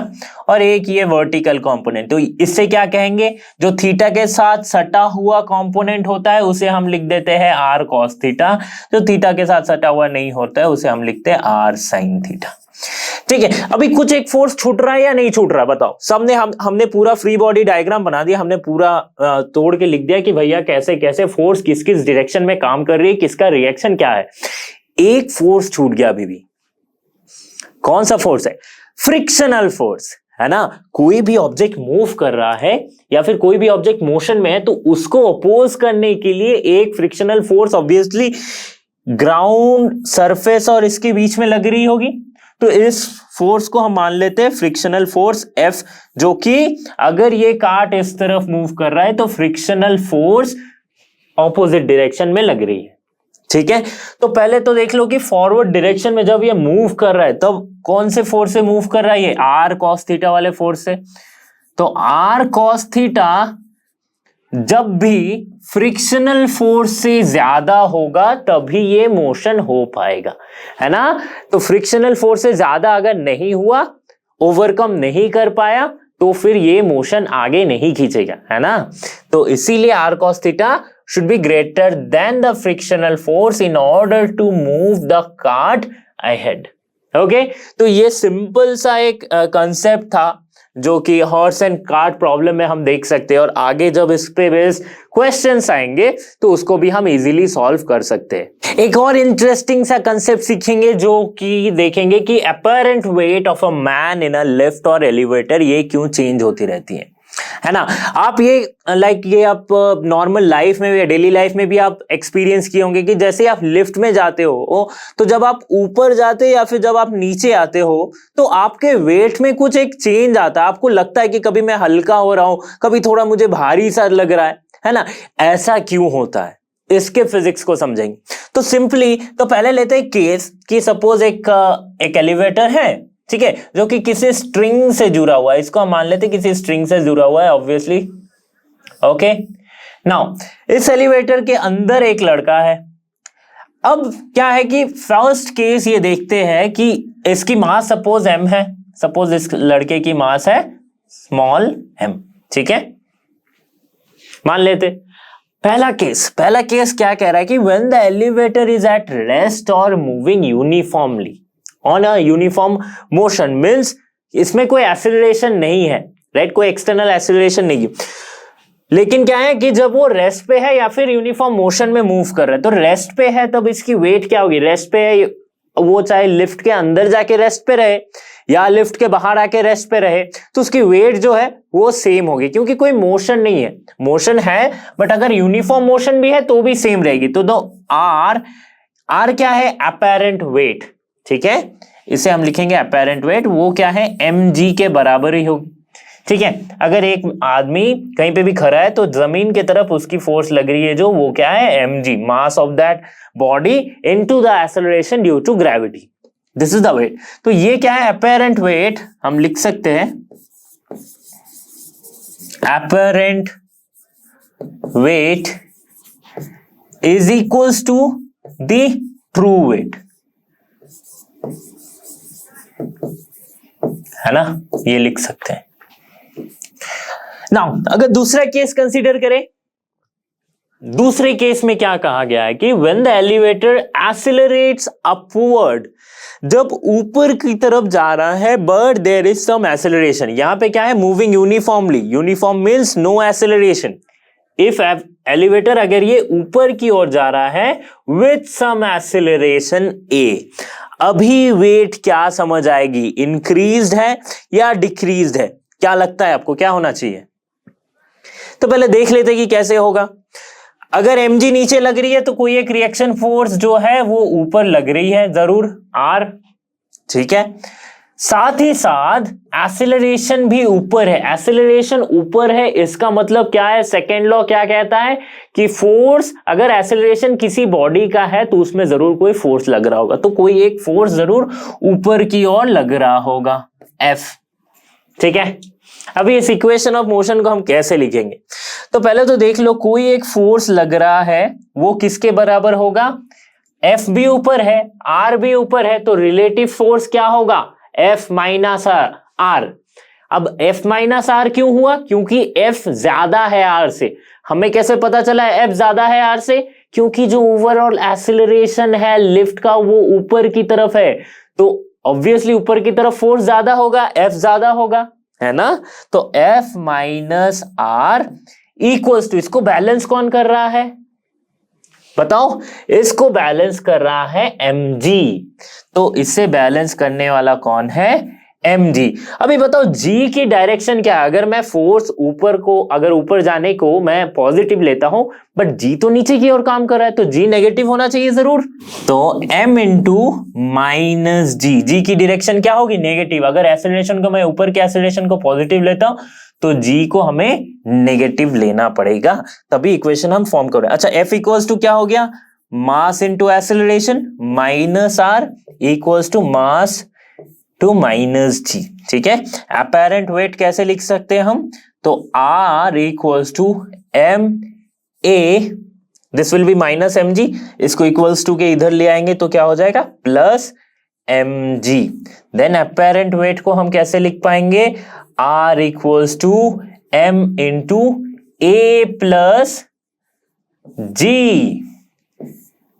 और एक ये वर्टिकल कंपोनेंट। तो इससे क्या कहेंगे, जो थीटा के साथ सटा हुआ कंपोनेंट होता है उसे हम लिख देते हैं R cos थीटा, जो थीटा के साथ सटा हुआ नहीं होता है उसे हम लिखते हैं R sin थीटा, ठीक है। अभी कुछ एक फोर्स छूट रहा है या नहीं छूट रहा, बताओ। सबने हमने पूरा फ्री बॉडी डायग्राम बना दिया, हमने पूरा तोड़ के लिख दिया कि भैया कैसे कैसे फोर्स किस किस डायरेक्शन में काम कर रही है, किसका रिएक्शन क्या है। एक फोर्स छूट गया अभी भी, कौन सा फोर्स है, फ्रिक्शनल फोर्स, है ना। कोई भी ऑब्जेक्ट मूव कर रहा है या फिर कोई भी ऑब्जेक्ट मोशन में है, तो उसको अपोज करने के लिए एक frictional force obviously ground surface और इसके बीच में लग रही होगी। तो इस फोर्स को हम मान लेते हैं फ्रिक्शनल फोर्स F, जो कि अगर ये काट इस तरफ मूव कर रहा है तो फ्रिक्शनल फोर्स ऑपोजिट डायरेक्शन में लग रही है। ठीक है, तो पहले तो देख लो कि फॉरवर्ड डायरेक्शन में जब ये मूव कर रहा है तब कौन से फोर्स से मूव कर रहा है, ये r cos थीटा वाले फोर्स से। तो r cos थीटा जब भी फ्रिक्शनल फोर्स से ज्यादा होगा तभी ये मोशन हो पाएगा, है ना। तो फ्रिक्शनल फोर्स से ज्यादा अगर नहीं हुआ, ओवरकम नहीं कर पाया, तो फिर ये मोशन आगे नहीं खींचेगा, है ना। तो इसीलिए r cos theta should be greater than the frictional force in order to move the cart ahead. Okay? तो ये सिंपल सा एक कंसेप्ट था जो कि हॉर्स एंड कार्ट प्रॉब्लम में हम देख सकते हैं, और आगे जब इस पे बेस्ड क्वेश्चंस आएंगे तो उसको भी हम इजीली सॉल्व कर सकते हैं। एक और इंटरेस्टिंग सा कंसेप्ट सीखेंगे जो कि देखेंगे कि apparent weight of a man in a lift और एलिवेटर ये क्यों चेंज होती रहती है ना। आप ये ये आप नॉर्मल लाइफ में या डेली लाइफ में भी आप एक्सपीरियंस किए होंगे कि जैसे आप लिफ्ट में जाते हो तो जब आप ऊपर जाते हो या फिर जब आप नीचे आते हो तो आपके वेट में कुछ एक चेंज आता है। आपको लगता है कि कभी मैं हल्का हो रहा हूं, कभी थोड़ा मुझे भारी सा लग रहा है ना। ऐसा क्यों होता है, इसके फिजिक्स को समझेंगे। तो सिंपली तो पहले लेते हैं केस कि सपोज एक एलिवेटर है, ठीक है, जो कि किसी स्ट्रिंग से जुड़ा हुआ है। इसको हम मान लेते हैं किसी स्ट्रिंग से जुड़ा हुआ है ऑब्वियसली। ओके, नाउ इस एलिवेटर के अंदर एक लड़का है। अब क्या है कि फर्स्ट केस ये देखते हैं कि इसकी मास सपोज m है, सपोज इस लड़के की मास है स्मॉल m, ठीक है, मान लेते। पहला केस क्या कह रहा है कि when the elevator is at rest और moving uniformly on a uniform motion, means इसमें कोई एक्सेलरेशन नहीं है, राइट, कोई एक्सटर्नल एक्सेलरेशन नहीं है। लेकिन क्या है कि जब वो रेस्ट पे है या फिर यूनिफॉर्म मोशन में मूव कर रहा है, तो रेस्ट पे है तब इसकी वेट क्या होगी, रेस्ट पे है वो चाहे लिफ्ट के अंदर जाके रेस्ट पे रहे या लिफ्ट के बाहर आके रेस्ट पे रहे, तो उसकी वेट जो है वो सेम होगी, क्योंकि कोई मोशन नहीं है। मोशन है बट अगर यूनिफॉर्म मोशन भी है तो भी सेम रहेगी। तो दो आर क्या है, अपैरेंट वेट, ठीक है, इसे हम लिखेंगे अपैरेंट वेट, वो क्या है mg के बराबर ही होगी, ठीक है। अगर एक आदमी कहीं पे भी खड़ा है तो जमीन की तरफ उसकी फोर्स लग रही है जो वो क्या है mg, mass of that body into the acceleration due to gravity, this is the weight. तो ये क्या है अपैरेंट वेट, हम लिख सकते हैं apparent weight is equals to the true weight, है ना, ये लिख सकते हैं। नाउ अगर दूसरा केस कंसीडर करें, दूसरे केस में क्या कहा गया है कि when the elevator accelerates upward, जब ऊपर की तरफ जा रहा है but there is some acceleration, यहां पे क्या है moving uniformly, uniform means no acceleration. If elevator अगर ये ऊपर की ओर जा रहा है विथ सम एक्सेलरेशन ए, अभी वेट क्या समझ आएगी, इंक्रीज्ड है या डिक्रीज्ड है, क्या लगता है आपको क्या होना चाहिए। तो पहले देख लेते कि कैसे होगा। अगर mg नीचे लग रही है तो कोई एक रिएक्शन फोर्स जो है वो ऊपर लग रही है जरूर r, ठीक है। साथ ही साथ एक्सेलरेशन भी ऊपर है, एक्सेलरेशन ऊपर है, इसका मतलब क्या है, सेकेंड लॉ क्या कहता है कि फोर्स, अगर एक्सेलरेशन किसी बॉडी का है तो उसमें जरूर कोई फोर्स लग रहा होगा, तो कोई एक फोर्स जरूर ऊपर की ओर लग रहा होगा F, ठीक है। अभी इस इक्वेशन ऑफ मोशन को हम कैसे लिखेंगे, तो पहले तो देख लो कोई एक फोर्स लग रहा है, वो किसके बराबर होगा, F भी ऊपर है R भी ऊपर है, तो रिलेटिव फोर्स क्या होगा F माइनस R। अब F माइनस R क्यों हुआ, क्योंकि F ज्यादा है R से। हमें कैसे पता चला है F ज्यादा है R से, क्योंकि जो ओवरऑल एक्सेलरेशन है लिफ्ट का वो ऊपर की तरफ है, तो ऑब्वियसली ऊपर की तरफ फोर्स ज्यादा होगा, F ज्यादा होगा, है ना। तो F minus R equals to, इसको बैलेंस कौन कर रहा है बताओ, इसको बैलेंस कर रहा है mg, तो इससे बैलेंस करने वाला कौन है mg। अभी बताओ g की डायरेक्शन क्या है? अगर मैं फोर्स अगर ऊपर जाने को मैं पॉजिटिव लेता हूं, बट g तो नीचे की ओर काम कर रहा है, तो g नेगेटिव होना चाहिए जरूर। तो m इंटू माइनस जी की डायरेक्शन क्या होगी? नेगेटिव। अगर एक्सेलरेशन को मैं ऊपर के एक्सेलरेशन को पॉजिटिव लेता हूं, तो g को हमें नेगेटिव लेना पड़ेगा, तभी इक्वेशन हम फॉर्म कर रहे हैं। अच्छा, F इक्वल्स टू क्या हो गया? Mass into acceleration minus r equals to mass to minus G. ठीक है, अपेरेंट वेट कैसे लिख सकते हैं हम? तो R equals to M A, this will be minus M G, इसको इक्वल्स टू के इधर ले आएंगे तो क्या हो जाएगा? Plus M G. Then apparent weight को हम कैसे लिख पाएंगे? R equals to M into A plus G.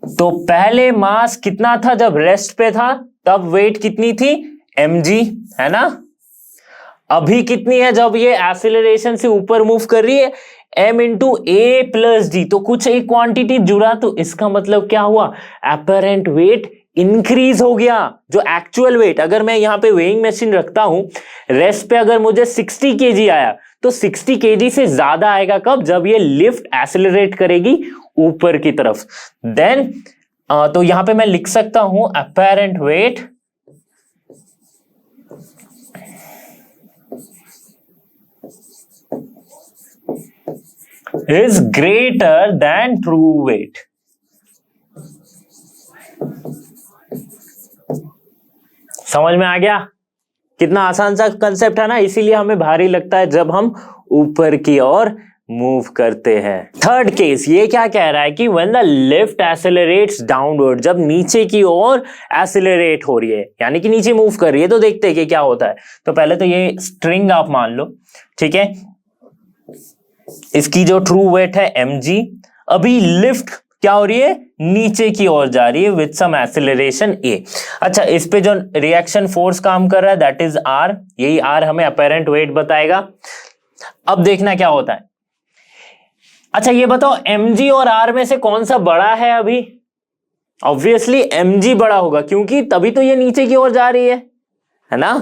तो पहले मास कितना था जब रेस्ट पे था? तब वेट कितनी थी? mg, है ना? अभी कितनी है जब ये एक्सीलरेशन से ऊपर मूव कर रही है? m into A plus D. तो कुछ एक क्वांटिटी जुड़ा, तो इसका मतलब क्या हुआ? अपेरेंट वेट इंक्रीज हो गया। जो एक्चुअल वेट, अगर मैं यहां पे वेइंग मशीन रखता हूं, रेस्ट पे अगर मुझे 60 kg आया, तो 60 kg से ज्यादा आएगा कब? जब ये लिफ्ट एक्सीलरेट करेगी ऊपर की तरफ। देन तो यहां पे मैं लिख सकता हूं apparent wait is greater than true weight। समझ में आ गया? कितना आसान सा कंसेप्ट है ना, इसीलिए हमें भारी लगता है जब हम ऊपर की ओर मूव करते हैं। थर्ड केस ये क्या कह रहा है कि when the lift accelerates downward, जब नीचे की ओर एक्सेलरेट हो रही है, यानी कि नीचे मूव कर रही है, तो देखते हैं कि क्या होता है। तो पहले तो ये स्ट्रिंग आप मान लो, ठीक है, इसकी जो ट्रू वेट है mg, अभी लिफ्ट क्या हो रही है? नीचे की ओर जा रही है विद सम एक्सेलरेशन a। अच्छा, इस पे जो रिएक्शन फोर्स काम कर रहा है दैट इज r, यही r हमें अपेरेंट वेट बताएगा। अब देखना क्या होता है। अच्छा, ये बताओ mg और r में से कौन सा बड़ा है? अभी ऑब्वियसली mg बड़ा होगा, क्योंकि तभी तो ये नीचे की ओर जा रही है ना?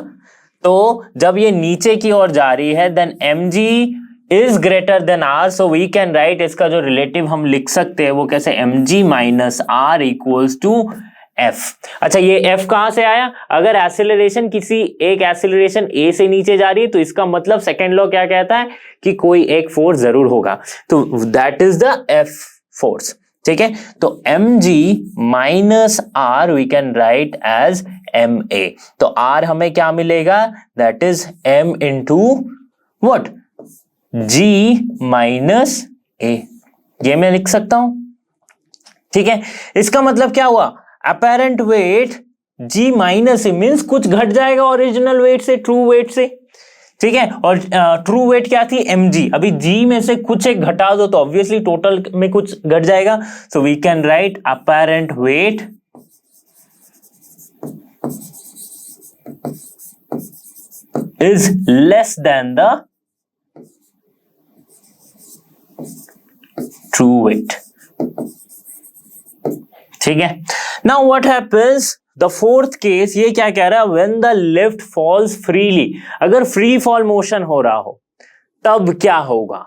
तो जब ये नीचे की ओर जा रही है then mg is greater than r, so we can write, इसका जो रिलेटिव हम लिख सकते हैं वो कैसे? mg minus r equals to f। अच्छा, ये f कहां से आया? अगर एक्सेलरेशन किसी एक एक्सेलरेशन a से नीचे जा रही है, तो इसका मतलब सेकेंड लॉ क्या कहता है कि कोई एक फोर्स जरूर होगा, तो that is the f force. ठीक है, तो mg minus r we can write as ma। तो r हमें क्या मिलेगा? That is m into what? g minus a, ये मैं लिख सकता हूं। ठीक है, इसका मतलब क्या हुआ? अपेरेंट वेट g माइनस ए मीन्स कुछ घट जाएगा ओरिजिनल वेट से, ट्रू वेट से। ठीक है, और ट्रू वेट क्या थी? mg। अभी g में से कुछ एक घटा दो तो ऑब्वियसली टोटल में कुछ घट जाएगा, so we can write apparent weight is less than the true weight। ठीक है, now what happens? The fourth case ये क्या कह रहा है? When the lift falls freely, अगर फ्री फॉल मोशन हो रहा हो तब क्या होगा?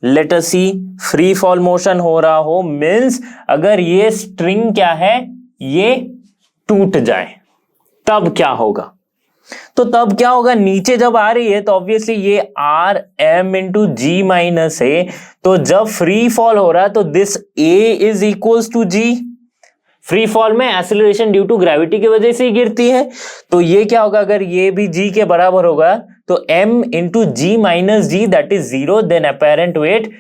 Let us see, free fall motion हो रहा हो मींस अगर ये स्ट्रिंग क्या है, ये टूट जाए, तब क्या होगा? तो तब क्या होगा? नीचे जब आ रही है तो ऑब्वियसली ये R M into G minus A, तो जब फ्री फॉल हो रहा है तो this A is equals to G. Free fall में एक्सेलरेशन ड्यू टू ग्रेविटी की वजह से ही गिरती है, तो ये क्या होगा? अगर ये भी जी के बराबर होगा तो m into G minus G that is 0, then apparent weight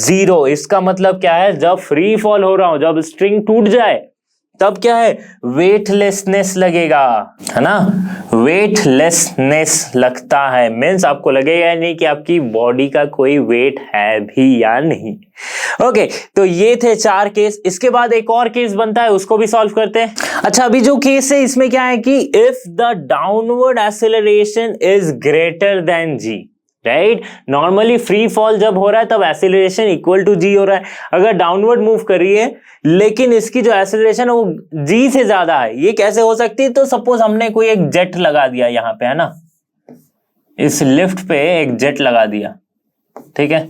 0। इसका मतलब क्या है? जब फ्री फॉल हो रहा हूं, जब स्ट्रिंग टूट जाए तब क्या है? वेटलेसनेस लगेगा, है ना? वेटलेसनेस लगता है मीन्स आपको लगेगा नहीं कि आपकी बॉडी का कोई वेट है भी या नहीं। ओके, तो ये थे 4 केस। इसके बाद एक और केस बनता है, उसको भी सॉल्व करते हैं। अच्छा, अभी जो केस है इसमें क्या है कि if the downward acceleration is greater than G, right. Normally free fall जब हो रहा है तब एक्सीलरेशन इक्वल टू जी हो रहा है। अगर डाउनवर्ड मूव कर रही है लेकिन इसकी जो एक्सीलरेशन है वो जी से ज्यादा है, ये कैसे हो सकती है? तो सपोज हमने कोई एक जेट लगा दिया यहां पे, है ना, इस लिफ्ट पे एक जेट लगा दिया, ठीक है।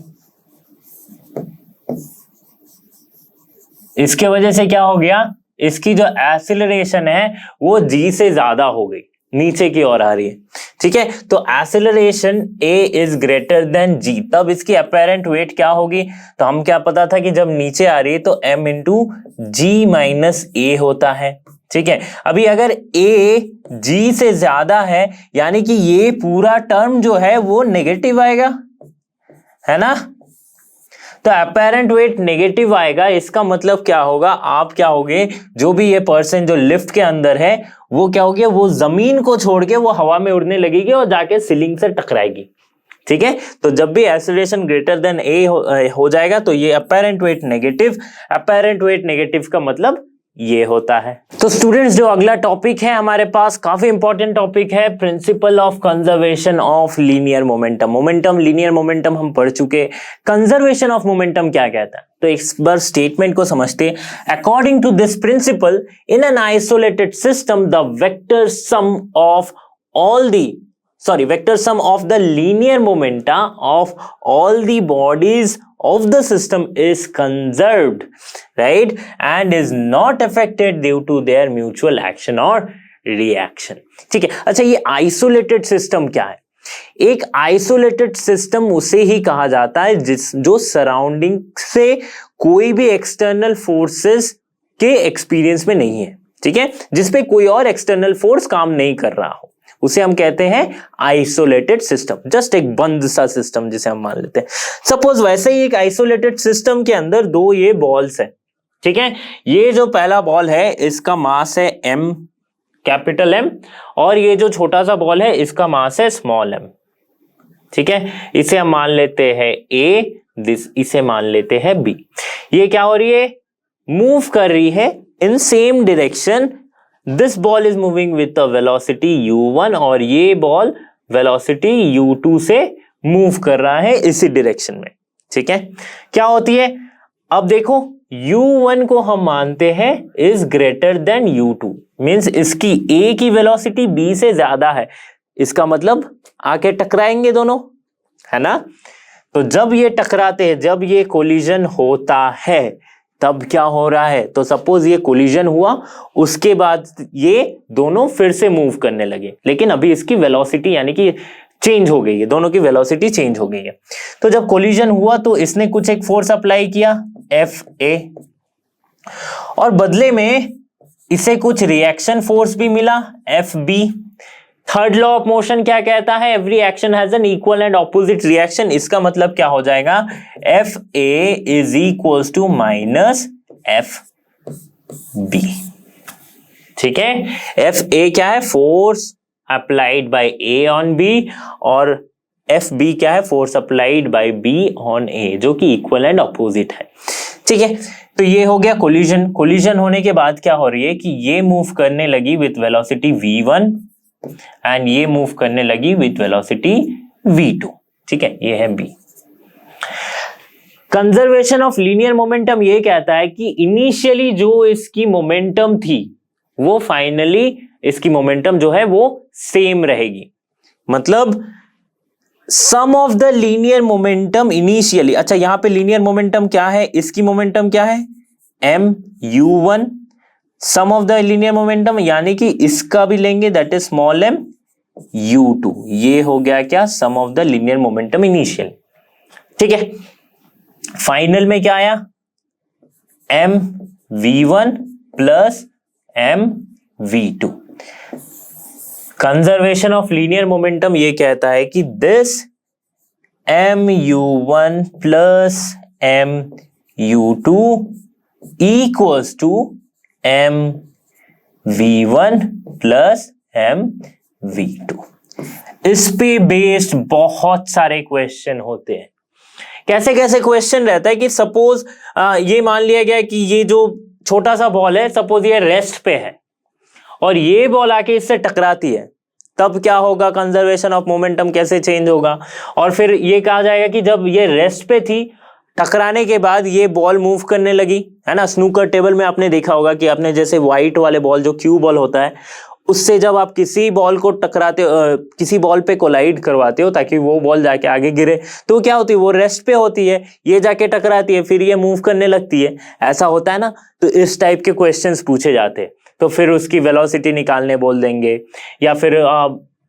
इसके वजह से क्या हो गया, इसकी जो एक्सीलरेशन है वो जी से ज्यादा हो गई, नीचे की ओर आ रही है, ठीक है। तो acceleration a is greater then g, तब इसकी अपेरेंट वेट क्या होगी? तो हम क्या पता था कि जब नीचे आ रही है तो m इंटू जी माइनस ए होता है, ठीक है। अभी अगर a g से ज्यादा है यानी कि ये पूरा टर्म जो है वो नेगेटिव आएगा, है ना। तो अपेरेंट वेट नेगेटिव आएगा, इसका मतलब क्या होगा, आप क्या होगे, जो भी ये पर्सन जो लिफ्ट के अंदर है वो क्या होगी, वो जमीन को छोड़ के वो हवा में उड़ने लगेगी और जाके सीलिंग से टकराएगी, ठीक है। तो जब भी एक्सीलरेशन ग्रेटर देन ए हो जाएगा तो ये apparent wait negative, apparent wait negative का मतलब ये होता है। तो स्टूडेंट्स जो अगला टॉपिक है हमारे पास काफी इंपॉर्टेंट टॉपिक है, principle of conservation of linear momentum. Momentum, linear momentum हम पढ़ चुके, कंजर्वेशन ऑफ मोमेंटम क्या कहता है? तो एक बार स्टेटमेंट को समझते हैं। According to this principle in an isolated system the vector sum of all the vector sum of the linear momenta of all the bodies of the system is conserved, right, and is not affected due to their mutual action or reaction, ठीक है। अच्छा, ये आइसोलेटेड सिस्टम क्या है? एक आइसोलेटेड सिस्टम उसे ही कहा जाता है जो सराउंडिंग से कोई भी एक्सटर्नल फोर्सेस के एक्सपीरियंस में नहीं है, ठीक है, जिसपे कोई और एक्सटर्नल फोर्स काम नहीं कर रहा हो, उसे हम कहते हैं आइसोलेटेड सिस्टम। जस्ट एक बंद सा सिस्टम जिसे हम मान लेते हैं। सपोज वैसे ही एक आइसोलेटेड सिस्टम के अंदर दो ये बॉल्स है, ठीक है। ये जो पहला बॉल है इसका मास है m, कैपिटल M, और ये जो छोटा सा बॉल है इसका मास है स्मॉल m, ठीक है। इसे हम मान लेते हैं A, इसे मान लेते हैं B। ये क्या हो रही है, मूव कर रही है in same direction. This ball is moving with the velocity u1 और ये बॉल वेलोसिटी u2 से मूव कर रहा है इसी डायरेक्शन में, ठीक है। क्या होती है, अब देखो u1 को हम मानते हैं is greater then u2, means इसकी a की वेलोसिटी b से ज्यादा है, इसका मतलब आके टकराएंगे दोनों, है ना। तो जब ये टकराते हैं, जब ये कोलिजन होता है तब क्या हो रहा है, तो सपोज ये कोलिजन हुआ, उसके बाद ये दोनों फिर से मूव करने लगे, लेकिन अभी इसकी वेलोसिटी यानी कि चेंज हो गई है, दोनों की वेलोसिटी चेंज हो गई है। तो जब कोलिजन हुआ तो इसने कुछ एक फोर्स अप्लाई किया Fa, और बदले में इसे कुछ रिएक्शन फोर्स भी मिला Fb। Third law of motion क्या कहता है, every action has an equal and opposite reaction. इसका मतलब क्या हो जाएगा, Fa is equals to minus Fb, ठीक है। Fa क्या है, force applied by A on B, और Fb क्या है, force applied by B on A, जो कि इक्वल एंड ऑपोजिट है, ठीक है। तो ये हो गया कोलिजन। कोलिजन होने के बाद क्या हो रही है कि ये मूव करने लगी विथ वेलोसिटी v1 एंड ये मूव करने लगी विथ वेलोसिटी v2, ठीक है, ये है b। Conservation of linear momentum ये कहता है कि इनिशियली जो इसकी मोमेंटम थी वो फाइनली इसकी मोमेंटम जो है वो सेम रहेगी, मतलब sum of the linear momentum initially. अच्छा, यहां पे लीनियर मोमेंटम क्या है, इसकी मोमेंटम क्या है m u1, sum of the linear momentum यानी कि इसका भी लेंगे that is small m u2, ये हो गया क्या, sum of the linear momentum initial, ठीक है। फाइनल में क्या आया, m v1 plus m v2। Conservation of linear momentum ये कहता है कि this m u1 plus m u2 equals to m v1 plus m v2। इस पे बेस्ड बहुत सारे क्वेश्चन होते हैं। कैसे कैसे क्वेश्चन रहता है कि सपोज ये मान लिया गया कि ये जो छोटा सा बॉल है, सपोज ये रेस्ट पे है और ये बॉल आके इससे टकराती है, तब क्या होगा, कंजर्वेशन ऑफ मोमेंटम कैसे चेंज होगा। और फिर ये कहा जाएगा कि जब ये रेस्ट पे थी, टकराने के बाद ये बॉल मूव करने लगी, है ना। स्नूकर टेबल में आपने देखा होगा कि आपने जैसे व्हाइट वाले बॉल जो क्यू बॉल होता है, उससे जब आप किसी बॉल को टकराते हो, किसी बॉल पे कोलाइड करवाते हो ताकि वो बॉल जाके आगे गिरे, तो क्या होती है, वो रेस्ट पे होती है, ये जाके टकराती है, फिर ये मूव करने लगती है, ऐसा होता है ना। तो इस टाइप के क्वेश्चंस पूछे जाते हैं, तो फिर उसकी वेलोसिटी निकालने बोल देंगे, या फिर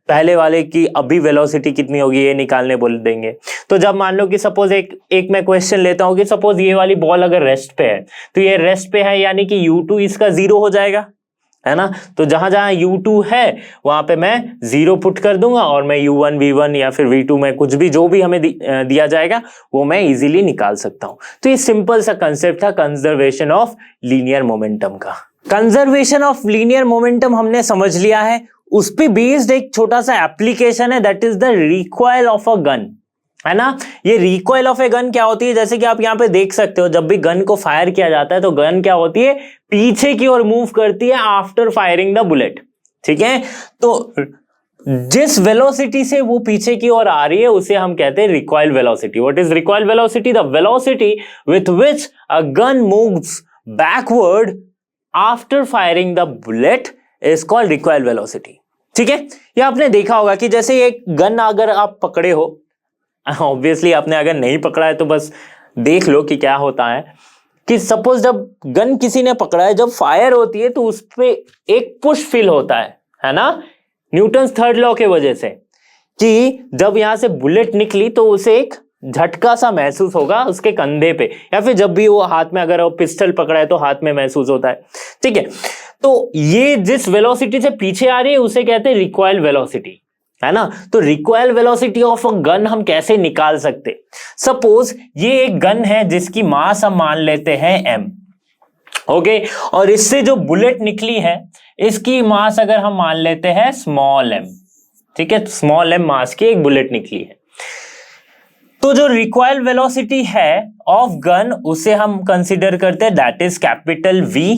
पहले वाले की अभी वेलोसिटी कितनी होगी ये निकालने बोल देंगे। तो जब मान लो कि सपोज एक मैं क्वेश्चन लेता हूं कि सपोज ये वाली बॉल अगर रेस्ट पे है, तो ये रेस्ट पे है यानी कि U2 इसका 0 हो जाएगा, है ना। तो जहां जहां U2 है वहां पे मैं 0 पुट कर दूंगा और मैं U1 V1 या फिर V2 में कुछ भी जो भी हमें दिया जाएगा वो मैं इजीली निकाल सकता हूं। तो ये सिंपल सा कंसेप्ट था कंजर्वेशन ऑफ लीनियर मोमेंटम का। कंजर्वेशन ऑफ लीनियर मोमेंटम हमने समझ लिया है, उस पे बेस्ड एक छोटा सा एप्लीकेशन है, that is the recoil of a gun, है ना। ये रिकॉइल ऑफ ए गन क्या होती है, जैसे कि आप यहां पे देख सकते हो, जब भी गन को फायर किया जाता है तो गन क्या होती है, पीछे की ओर मूव करती है आफ्टर फायरिंग द बुलेट, ठीक है। तो जिस वेलोसिटी से वो पीछे की ओर आ रही है उसे हम कहते हैं recoil velocity. What is recoil velocity? The velocity with which a gun moves backward after firing the bullet is called recoil velocity, ठीक है। ये आपने देखा होगा कि जैसे एक गन अगर आप पकड़े हो, ऑब्वियसली आपने अगर नहीं पकड़ा है तो बस देख लो कि क्या होता है, कि सपोज जब गन किसी ने पकड़ा है, जब फायर होती है तो उस पे एक पुश फील होता है ना, न्यूटन्स थर्ड लॉ के वजह से, कि जब यहां से बुलेट निकली तो उसे एक झटका सा महसूस होगा उसके कंधे पे, या फिर जब भी वो हाथ में अगर वो पिस्टल पकड़ा है तो हाथ में महसूस होता है, ठीक है। तो ये जिस वेलोसिटी से पीछे आ रही है उसे कहते हैं रिकॉइल वेलोसिटी, है ना। तो recoil velocity of a gun हम कैसे निकाल सकते? सपोज ये एक गन है जिसकी मास हम मान लेते हैं m, ओके, और इससे जो बुलेट निकली है इसकी मास अगर हम मान लेते हैं स्मॉल m, ठीक है, स्मॉल m मास की एक बुलेट निकली है। तो जो रिकॉइल वेलोसिटी है ऑफ गन उसे हम कंसीडर करते हैं दैट इज कैपिटल V,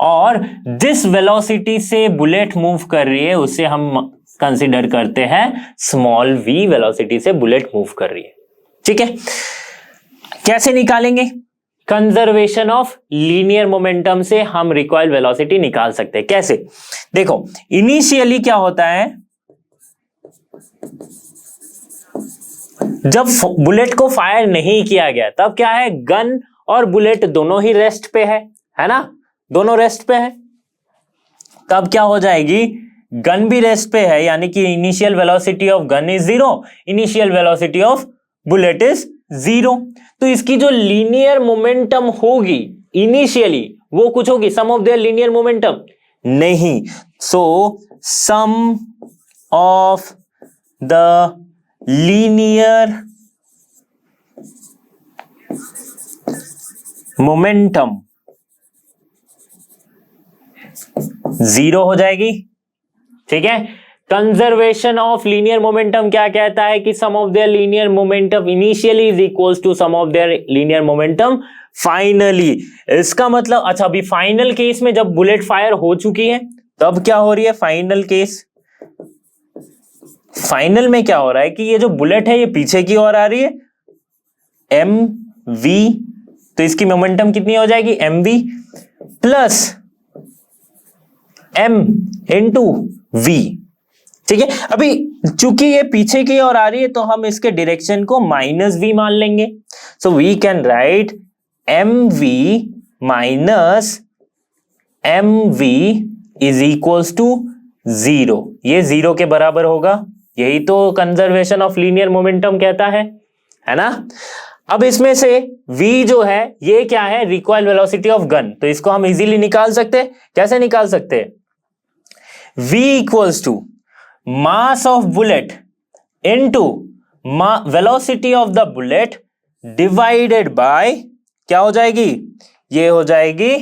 और जिस वेलोसिटी से बुलेट मूव कर रही है उसे हम कंसीडर करते हैं स्मॉल v वेलोसिटी से बुलेट मूव कर रही है, ठीक है। कैसे निकालेंगे? कंजर्वेशन ऑफ लीनियर मोमेंटम से हम रिकॉइल वेलोसिटी निकाल सकते हैं। कैसे? देखो, इनिशियली क्या होता है, जब बुलेट को फायर नहीं किया गया तब क्या है, गन और बुलेट दोनों ही रेस्ट पे है ना, दोनों रेस्ट पे है। तब क्या हो जाएगी, गन भी रेस्ट पे है, यानी कि initial velocity of gun is 0, initial velocity of bullet is 0। तो इसकी जो लीनियर मोमेंटम होगी इनिशियली वो कुछ होगी, सम ऑफ देयर लीनियर मोमेंटम नहीं, सो सम ऑफ द लीनियर मोमेंटम 0 हो जाएगी, ठीक है। कंजर्वेशन ऑफ लीनियर मोमेंटम क्या कहता है कि sum of their linear momentum initially is equals to sum of their linear momentum finally. इसका मतलब, अच्छा, अभी फाइनल केस में जब बुलेट फायर हो चुकी है तब क्या हो रही है, फाइनल केस, फाइनल में क्या हो रहा है कि ये जो बुलेट है ये पीछे की ओर आ रही है, एम वी, तो इसकी मोमेंटम कितनी हो जाएगी, M V plus M into V, ठीक है। अभी चूंकि ये पीछे की ओर आ रही है तो हम इसके डायरेक्शन को माइनस वी मान लेंगे, so we can write M V minus M V is equals to 0, ये 0 के बराबर होगा। यही तो कंजर्वेशन ऑफ लीनियर मोमेंटम कहता है ना। अब इसमें से v जो है ये क्या है, रिकॉइल वेलोसिटी ऑफ गन, तो इसको हम इजीली निकाल सकते हैं। कैसे निकाल सकते हैं, v equals to mass of bullet into velocity of the bullet divided by, क्या हो जाएगी, ये हो जाएगी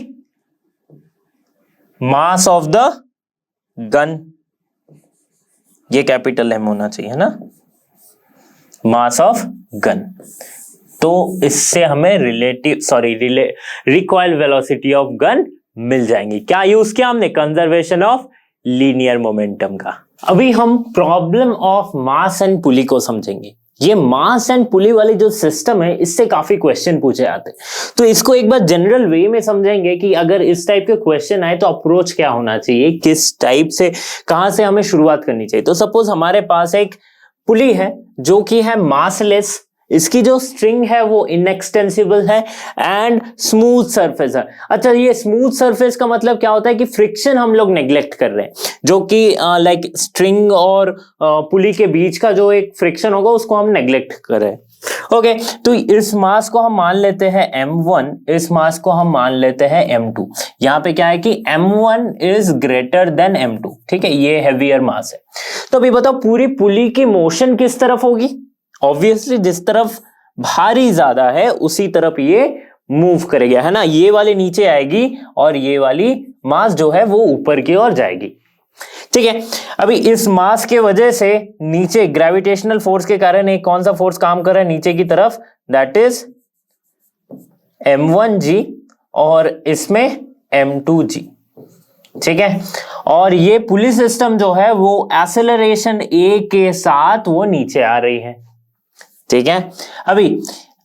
मास ऑफ द गन, ये कैपिटल एम होना चाहिए, है ना, मास ऑफ गन। तो इससे हमें रिकॉइल वेलोसिटी ऑफ गन मिल जाएंगी। क्या यूज किया हमने, कंजर्वेशन ऑफ लीनियर मोमेंटम का। अभी हम प्रॉब्लम ऑफ मास एंड पुली को समझेंगे। ये मास एंड पुली वाली जो सिस्टम है इससे काफी क्वेश्चन पूछे जाते हैं, तो इसको एक बार जनरल वे में समझेंगे कि अगर इस टाइप के क्वेश्चन आए तो अप्रोच क्या होना चाहिए, किस टाइप से, कहां से हमें शुरुआत करनी चाहिए। तो सपोज हमारे पास एक पुली है जो कि है मासलेस, इसकी जो स्ट्रिंग है वो इनएक्सटेंसिबल है एंड स्मूथ सरफेस है। अच्छा, ये स्मूथ सरफेस का मतलब क्या होता है कि फ्रिक्शन हम लोग नेग्लेक्ट कर रहे हैं, जो कि लाइक स्ट्रिंग और पुली के बीच का जो एक फ्रिक्शन होगा उसको हम नेग्लेक्ट कर रहे हैं। ओके, तो इस मास को हम मान लेते हैं m1, इस मास को हम मान लेते हैं m2। यहां पे क्या है कि m1 is greater then m2, ठीक है, ये हैवियर मास है। तो अभी बताओ पूरी पुली की मोशन किस तरफ होगी? ऑब्वियसली जिस तरफ भारी ज्यादा है उसी तरफ ये मूव करेगा, है ना। ये वाली नीचे आएगी और ये वाली मास जो है वो ऊपर की ओर जाएगी, ठीक है। अभी इस मास के वजह से नीचे ग्रेविटेशनल फोर्स के कारण एक कौन सा फोर्स काम कर रहा है नीचे की तरफ, दैट इज m1g और इसमें m2g, ठीक है। और ये पुली सिस्टम जो है वो एक्सेलरेशन a के साथ वो नीचे आ रही है, ठीक है। अभी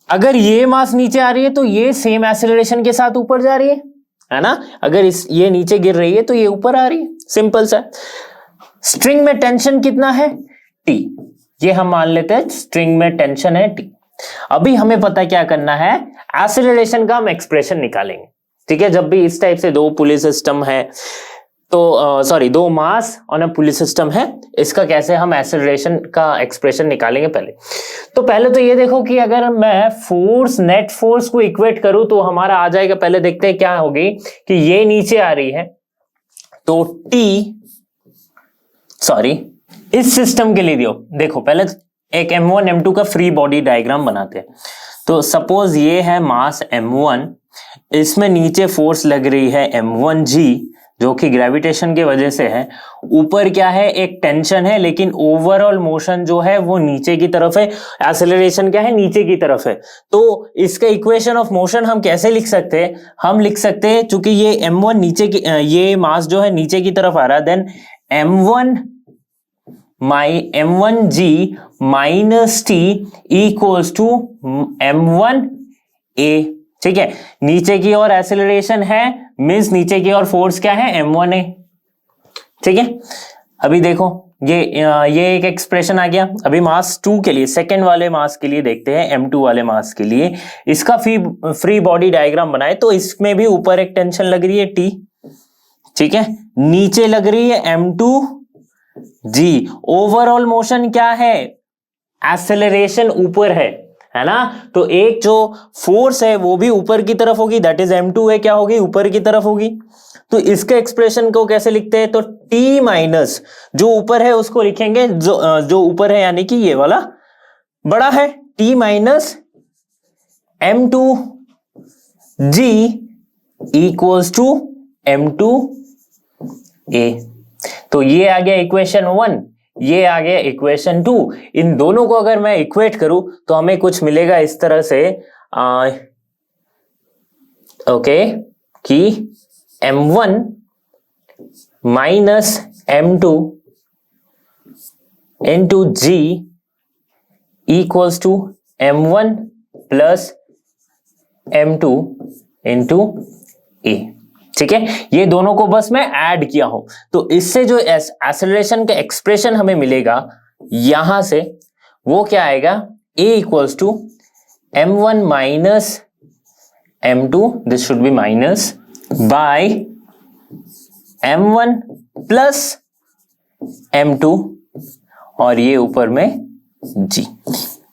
अगर ये मास नीचे आ रही है तो ये सेम एक्सेलरेशन के साथ ऊपर जा रही है ना। अगर ये नीचे गिर रही है तो ये ऊपर आ रही है, सिंपल सा। स्ट्रिंग में टेंशन कितना है? T, ये हम मान लेते हैं स्ट्रिंग में टेंशन है T। अभी हमें पता क्या करना है, एक्सेलरेशन का हम एक्सप्रेशन निकालेंगे, ठीक है। जब भी इस टाइप से दो पुली सिस्टम है तो दो मास और पुली सिस्टम है, इसका कैसे हम एक्सेलरेशन का एक्सप्रेशन निकालेंगे पहले तो ये देखो कि अगर मैं फोर्स, नेट फोर्स को इक्वेट करूं तो हमारा आ जाएगा, पहले देखते हैं क्या होगी कि ये नीचे आ रही है तो इस सिस्टम के लिए देखो पहले एक m1 m2 का फ्री बॉडी डायग्राम बनाते हैं। तो सपोज ये है मास m1, इसमें नीचे फोर्स लग रही है m1g जो कि ग्रेविटेशन की वजह से है, ऊपर क्या है एक टेंशन है, लेकिन ओवरऑल मोशन जो है वो नीचे की तरफ है, एक्सेलरेशन क्या है नीचे की तरफ है। तो इसका इक्वेशन ऑफ मोशन हम कैसे लिख सकते हैं? हम लिख सकते हैं चूंकि ये m1 नीचे की, ये मास जो है नीचे की तरफ आ रहा है, then m1g minus t equals to m1a, ठीक है। नीचे की ओर एक्सेलरेशन है मींस नीचे की ओर फोर्स क्या है m1a, ठीक है। अभी देखो ये एक एक्सप्रेशन आ गया। अभी मास 2 के लिए, सेकंड वाले मास के लिए देखते हैं, m2 वाले मास के लिए इसका फ्री बॉडी डायग्राम बनाए तो इसमें भी ऊपर एक टेंशन लग रही है T, ठीक है, नीचे लग रही है m2g। ओवरऑल मोशन क्या है? एक्सेलरेशन ऊपर है ना। तो एक जो फोर्स है वो भी ऊपर की तरफ होगी, दैट इज m2 है, क्या होगी ऊपर की तरफ होगी। तो इसके एक्सप्रेशन को कैसे लिखते हैं? तो t माइनस जो ऊपर है उसको लिखेंगे, जो ऊपर है यानी कि ये वाला बड़ा है, t minus m2g equals to m2a। तो ये आ गया इक्वेशन 1, ये आ गया इक्वेशन 2। इन दोनों को अगर मैं इक्वेट करूं तो हमें कुछ मिलेगा इस तरह से ओके कि m1 minus m2 into g equals to m1 plus m2 into a, ठीक है। ये दोनों को बस मैं ऐड किया हूं तो इससे जो एक्सेलरेशन का एक्सप्रेशन हमें मिलेगा यहां से वो क्या आएगा, a equals to m1 minus m2, this should be minus, by m1 plus m2 और ये ऊपर में g।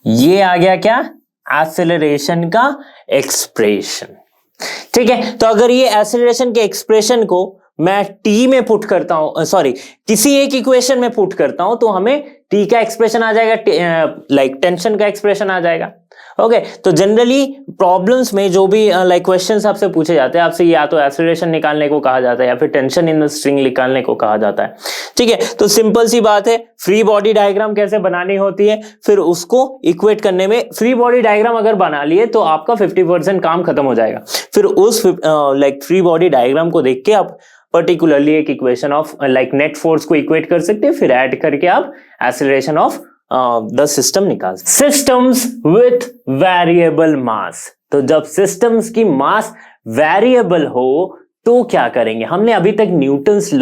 ये आ गया क्या? एक्सेलरेशन का एक्सप्रेशन, ठीक है। तो अगर ये एक्सेलरेशन के एक्सप्रेशन को मैं t में पुट करता हूं, किसी एक इक्वेशन में पुट करता हूं तो हमें t का एक्सप्रेशन आ जाएगा, लाइक टेंशन का एक्सप्रेशन आ जाएगा। ओके, तो जनरली प्रॉब्लम्स में जो भी लाइक क्वेश्चंस आपसे पूछे जाते हैं, आपसे या तो एक्सेलरेशन निकालने को कहा जाता है या फिर टेंशन इन द स्ट्रिंग निकालने को कहा जाता है, ठीक है। तो सिंपल सी बात है, फ्री बॉडी डायग्राम कैसे बनानी होती है, फिर उसको इक्वेट करने में, फ्री बॉडी डायग्राम अगर बना लिए तो आपका 50% काम खत्म हो जाएगा। फिर उस लाइक फ्री बॉडी डायग्राम को देख के आप पर्टिकुलरली एक equation of like net force को इक्वेट कर सकते हैं, फिर ऐड करके आप एक्सेलरेशन ऑफ द सिस्टम निकाल सकते। सिस्टम्स विथ वेरिएबल मास, तो जब सिस्टम्स की मास वेरिएबल हो तो क्या करेंगे? हमने अभी तक न्यूटन्स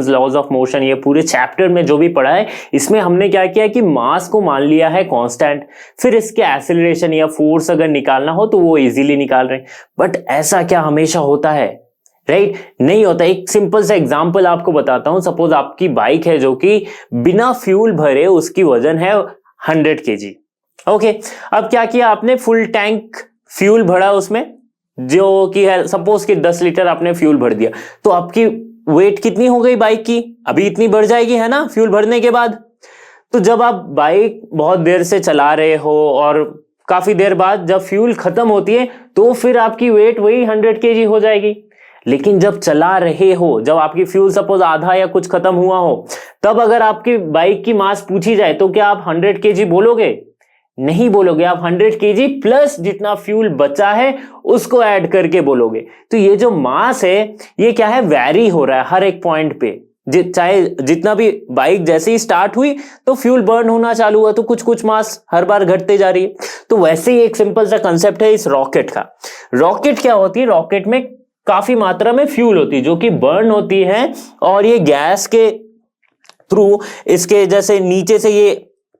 लॉज ऑफ मोशन, ये पूरे चैप्टर में जो भी पढ़ा है, इसमें हमने क्या किया कि मास को मान लिया है कांस्टेंट, फिर इसके एक्सेलरेशन या फोर्स अगर निकालना हो तो वो इजीली निकाल रहे हैं। बट ऐसा क्या हमेशा होता है? राइट, नहीं होता। एक सिंपल सा एग्जांपल आपको बताता हूं। सपोज आपकी बाइक है जो कि बिना फ्यूल भरे उसकी वजन है 100 kg। ओके, अब क्या किया आपने? फुल टैंक फ्यूल भरा उसमें, जो कि है सपोज कि 10 लीटर आपने फ्यूल भर दिया, तो आपकी वेट कितनी हो गई बाइक की? अभी इतनी बढ़ जाएगी, है ना, फ्यूल भरने के बाद। तो जब आप बाइक बहुत देर से चला रहे हो और काफी देर बाद जब फ्यूल खत्म होती है तो फिर आपकी वेट वही 100 kg हो जाएगी। लेकिन जब चला रहे हो, जब आपकी फ्यूल सपोज आधा या कुछ खत्म हुआ हो, तब अगर आपकी बाइक की मास पूछी जाए तो क्या आप 100 kg बोलोगे? नहीं बोलोगे, आप 100 kg प्लस जितना फ्यूल बचा है उसको ऐड करके बोलोगे। तो ये जो मास है ये क्या है? वैरी हो रहा है हर एक पॉइंट पे। चाहे जितना भी बाइक जैसे ही स्टार्ट हुई तो फ्यूल बर्न होना चालू हुआ तो कुछ कुछ मास हर बार घटते जा रही है। तो वैसे ही एक सिंपल सा कंसेप्ट है इस रॉकेट का। रॉकेट क्या होती है? रॉकेट में काफी मात्रा में फ्यूल होती है जो कि बर्न होती है, और ये गैस के थ्रू इसके जैसे नीचे से ये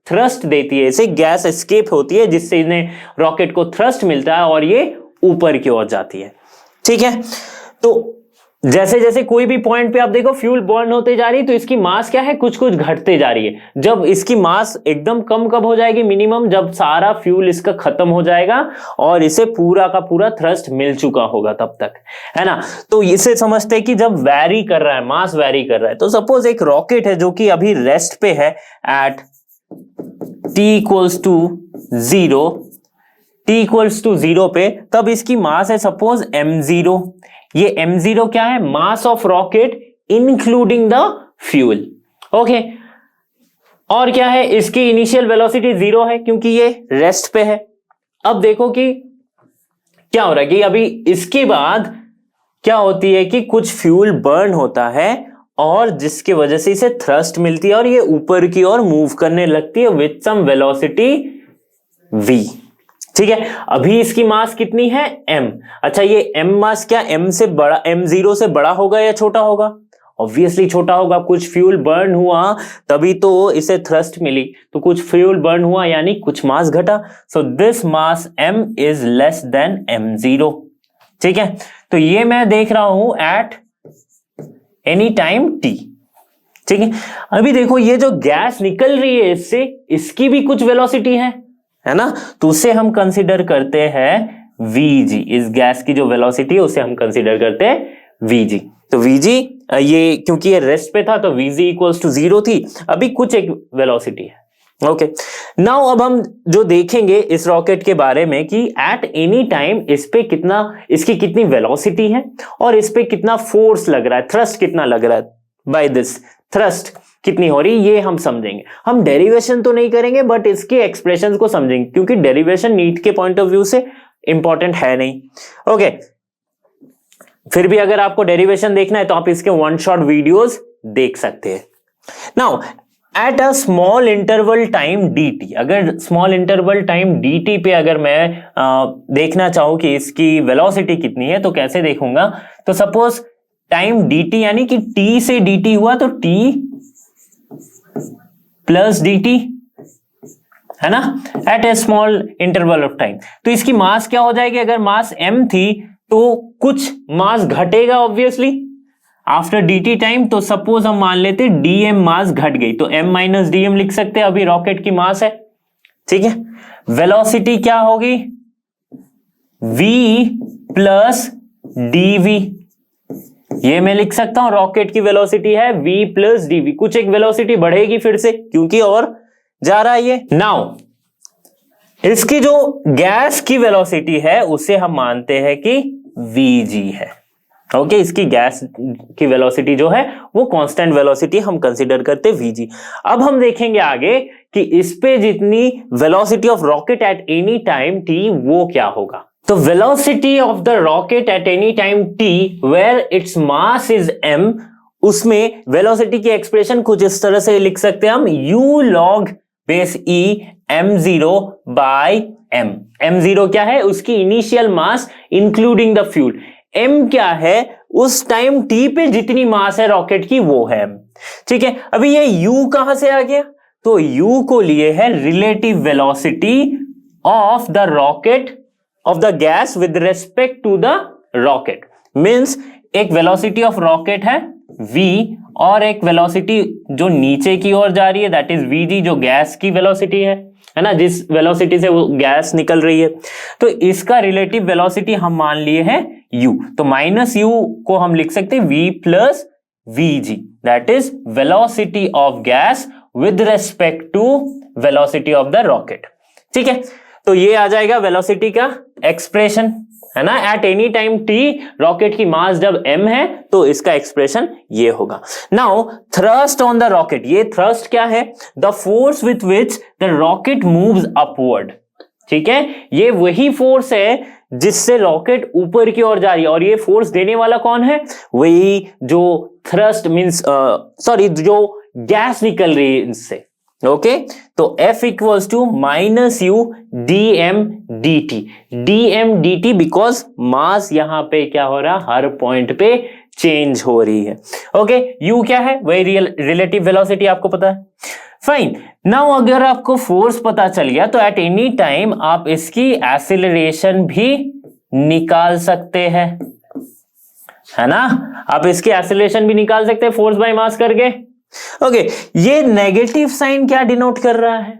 थ्रस्ट देती है, इसे गैस एस्केप होती है जिससे इन्हें रॉकेट को थ्रस्ट मिलता है और ये ऊपर की ओर जाती है। ठीक है, तो जैसे जैसे कोई भी पॉइंट पे आप देखो फ्यूल बर्न होते जा रही है तो इसकी मास क्या है? कुछ कुछ घटते जा रही है। जब इसकी मास एकदम कम कब हो जाएगी? मिनिमम जब सारा फ्यूल इसका खत्म हो जाएगा और इसे पूरा का पूरा थ्रस्ट मिल चुका होगा तब तक, है ना। तो इसे समझते हैं कि जब वैरी कर रहा है, मास वैरी कर रहा है, तो सपोज एक रॉकेट है जो कि अभी रेस्ट पे है एट t इक्वल्स टू 0 पे, तब इसकी मास है सपोज m0। ये m0 क्या है? Mass of rocket including the fuel. Okay, और क्या है? इसकी इनिशियल वेलोसिटी 0 है क्योंकि ये रेस्ट पे है। अब देखो कि क्या हो रहा है कि अभी इसके बाद क्या होती है कि कुछ फ्यूल बर्न होता है और जिसकी वजह से इसे थ्रस्ट मिलती है और ये ऊपर की ओर मूव करने लगती है विथ सम वेलोसिटी v। ठीक है, अभी इसकी मास कितनी है? m। अच्छा, ये m मास क्या m से बड़ा, m0 से बड़ा होगा या छोटा होगा? ऑब्वियसली छोटा होगा। कुछ फ्यूल बर्न हुआ तभी तो इसे थ्रस्ट मिली, तो कुछ फ्यूल बर्न हुआ यानी कुछ मास घटा। So this mass m is less then m0। ठीक है, तो ये मैं देख रहा हूं एट एनी टाइम t। ठीक है, अभी देखो ये जो गैस निकल रही है इससे, इसकी भी कुछ वेलोसिटी है ना, तो उसे हम कंसीडर करते हैं vg। इस गैस की जो वेलोसिटी है उसे हम कंसीडर करते हैं vg। तो vg ये क्योंकि ये रेस्ट पे था तो vg इक्वल्स टू 0 थी, अभी कुछ एक वेलोसिटी है। ओके, नाउ अब हम जो देखेंगे इस रॉकेट के बारे में कि एट एनी टाइम इस पे कितना, इसकी कितनी वेलोसिटी है और इस पे कितना फोर्स लग रहा है, थ्रस्ट कितना लग रहा है, बाय दिस थ्रस्ट कितनी हो रही, ये हम समझेंगे। हम डेरिवेशन तो नहीं करेंगे बट इसके एक्सप्रेशंस को समझेंगे क्योंकि डेरिवेशन नीट के पॉइंट ऑफ व्यू से इंपॉर्टेंट है नहीं। ओके, फिर भी अगर आपको डेरिवेशन देखना है तो आप इसके वन शॉट वीडियोस देख सकते हैं। Now at a small interval time dt, अगर स्मॉल इंटरवल टाइम dt पे अगर मैं देखना चाहूं कि इसकी वेलोसिटी कितनी है तो कैसे देखूंगा? तो सपोज टाइम dt यानी कि t से dt हुआ तो t प्लस dt, है ना, at a small interval of time. तो इसकी मास क्या हो जाएगी? अगर मास m थी तो कुछ मास घटेगा ऑब्वियसली आफ्टर dt टाइम। तो सपोज हम मान लेते dm मास घट गई तो m माइनस dm लिख सकते हैं, अभी रॉकेट की मास है। ठीक है, वेलोसिटी क्या होगी? v प्लस dv, ये मैं लिख सकता हूं रॉकेट की वेलोसिटी है v प्लस dv। कुछ एक वेलोसिटी बढ़ेगी फिर से क्योंकि और जा रहा है ये। नाउ इसकी जो गैस की वेलोसिटी है उसे हम मानते हैं कि vg है। ओके, इसकी गैस की वेलोसिटी जो है वो कांस्टेंट वेलोसिटी हम कंसीडर करते vg। अब हम देखेंगे आगे कि इस पे जितनी velocity of rocket at any time t वो क्या होगा। तो velocity of the rocket at any time t where its mass is m, उसमें वेलोसिटी की एक्सप्रेशन कुछ इस तरह से लिख सकते हैं हम, u log base e m0 by m। m0 क्या है? उसकी initial mass including the fuel. m क्या है? उस टाइम t पे जितनी मास है रॉकेट की वो है m। ठीक है, अभी ये u कहां से आ गया? तो u को लिए है relative velocity of the rocket of the gas with respect to the rocket. Means एक वेलोसिटी ऑफ रॉकेट है v और एक वेलोसिटी जो नीचे की ओर जा रही है दैट इज vg, जो गैस की वेलोसिटी है ना, जिस वेलोसिटी से वो गैस निकल रही है। तो इसका रिलेटिव वेलोसिटी हम मान लिए है u, तो माइनस u को हम लिख सकते हैं v plus vg, that is velocity of gas with respect to velocity of the rocket. ठीक है, तो ये आ जाएगा वेलोसिटी का एक्सप्रेशन, है ना। Eight any time t rocket की मास जब m है तो इसका एक्सप्रेशन ये होगा। Now thrust on the rocket, ये थ्रस्ट क्या है? The force with which the rocket moves upward. ठीक है, ये वही फोर्स है जिससे रॉकेट ऊपर की ओर जा रही है, और ये फोर्स देने वाला कौन है? वही जो थ्रस्ट मींस जो गैस निकल रही है इससे। ओके, तो F equals to minus u dm dt, dm dt because mass यहां पे क्या हो रहा है? हर पॉइंट पे चेंज हो रही है। ओके, u क्या है? वही रिलेटिव वेलोसिटी आपको पता है। फाइन, नाउ अगर आपको फोर्स पता चल गया तो एट एनी टाइम आप इसकी एक्सीलरेशन भी निकाल सकते हैं, है ना। आप इसकी एक्सीलरेशन भी निकाल सकते हैं फोर्स बाय मास करके। ओके, ये नेगेटिव साइन क्या डिनोट कर रहा है?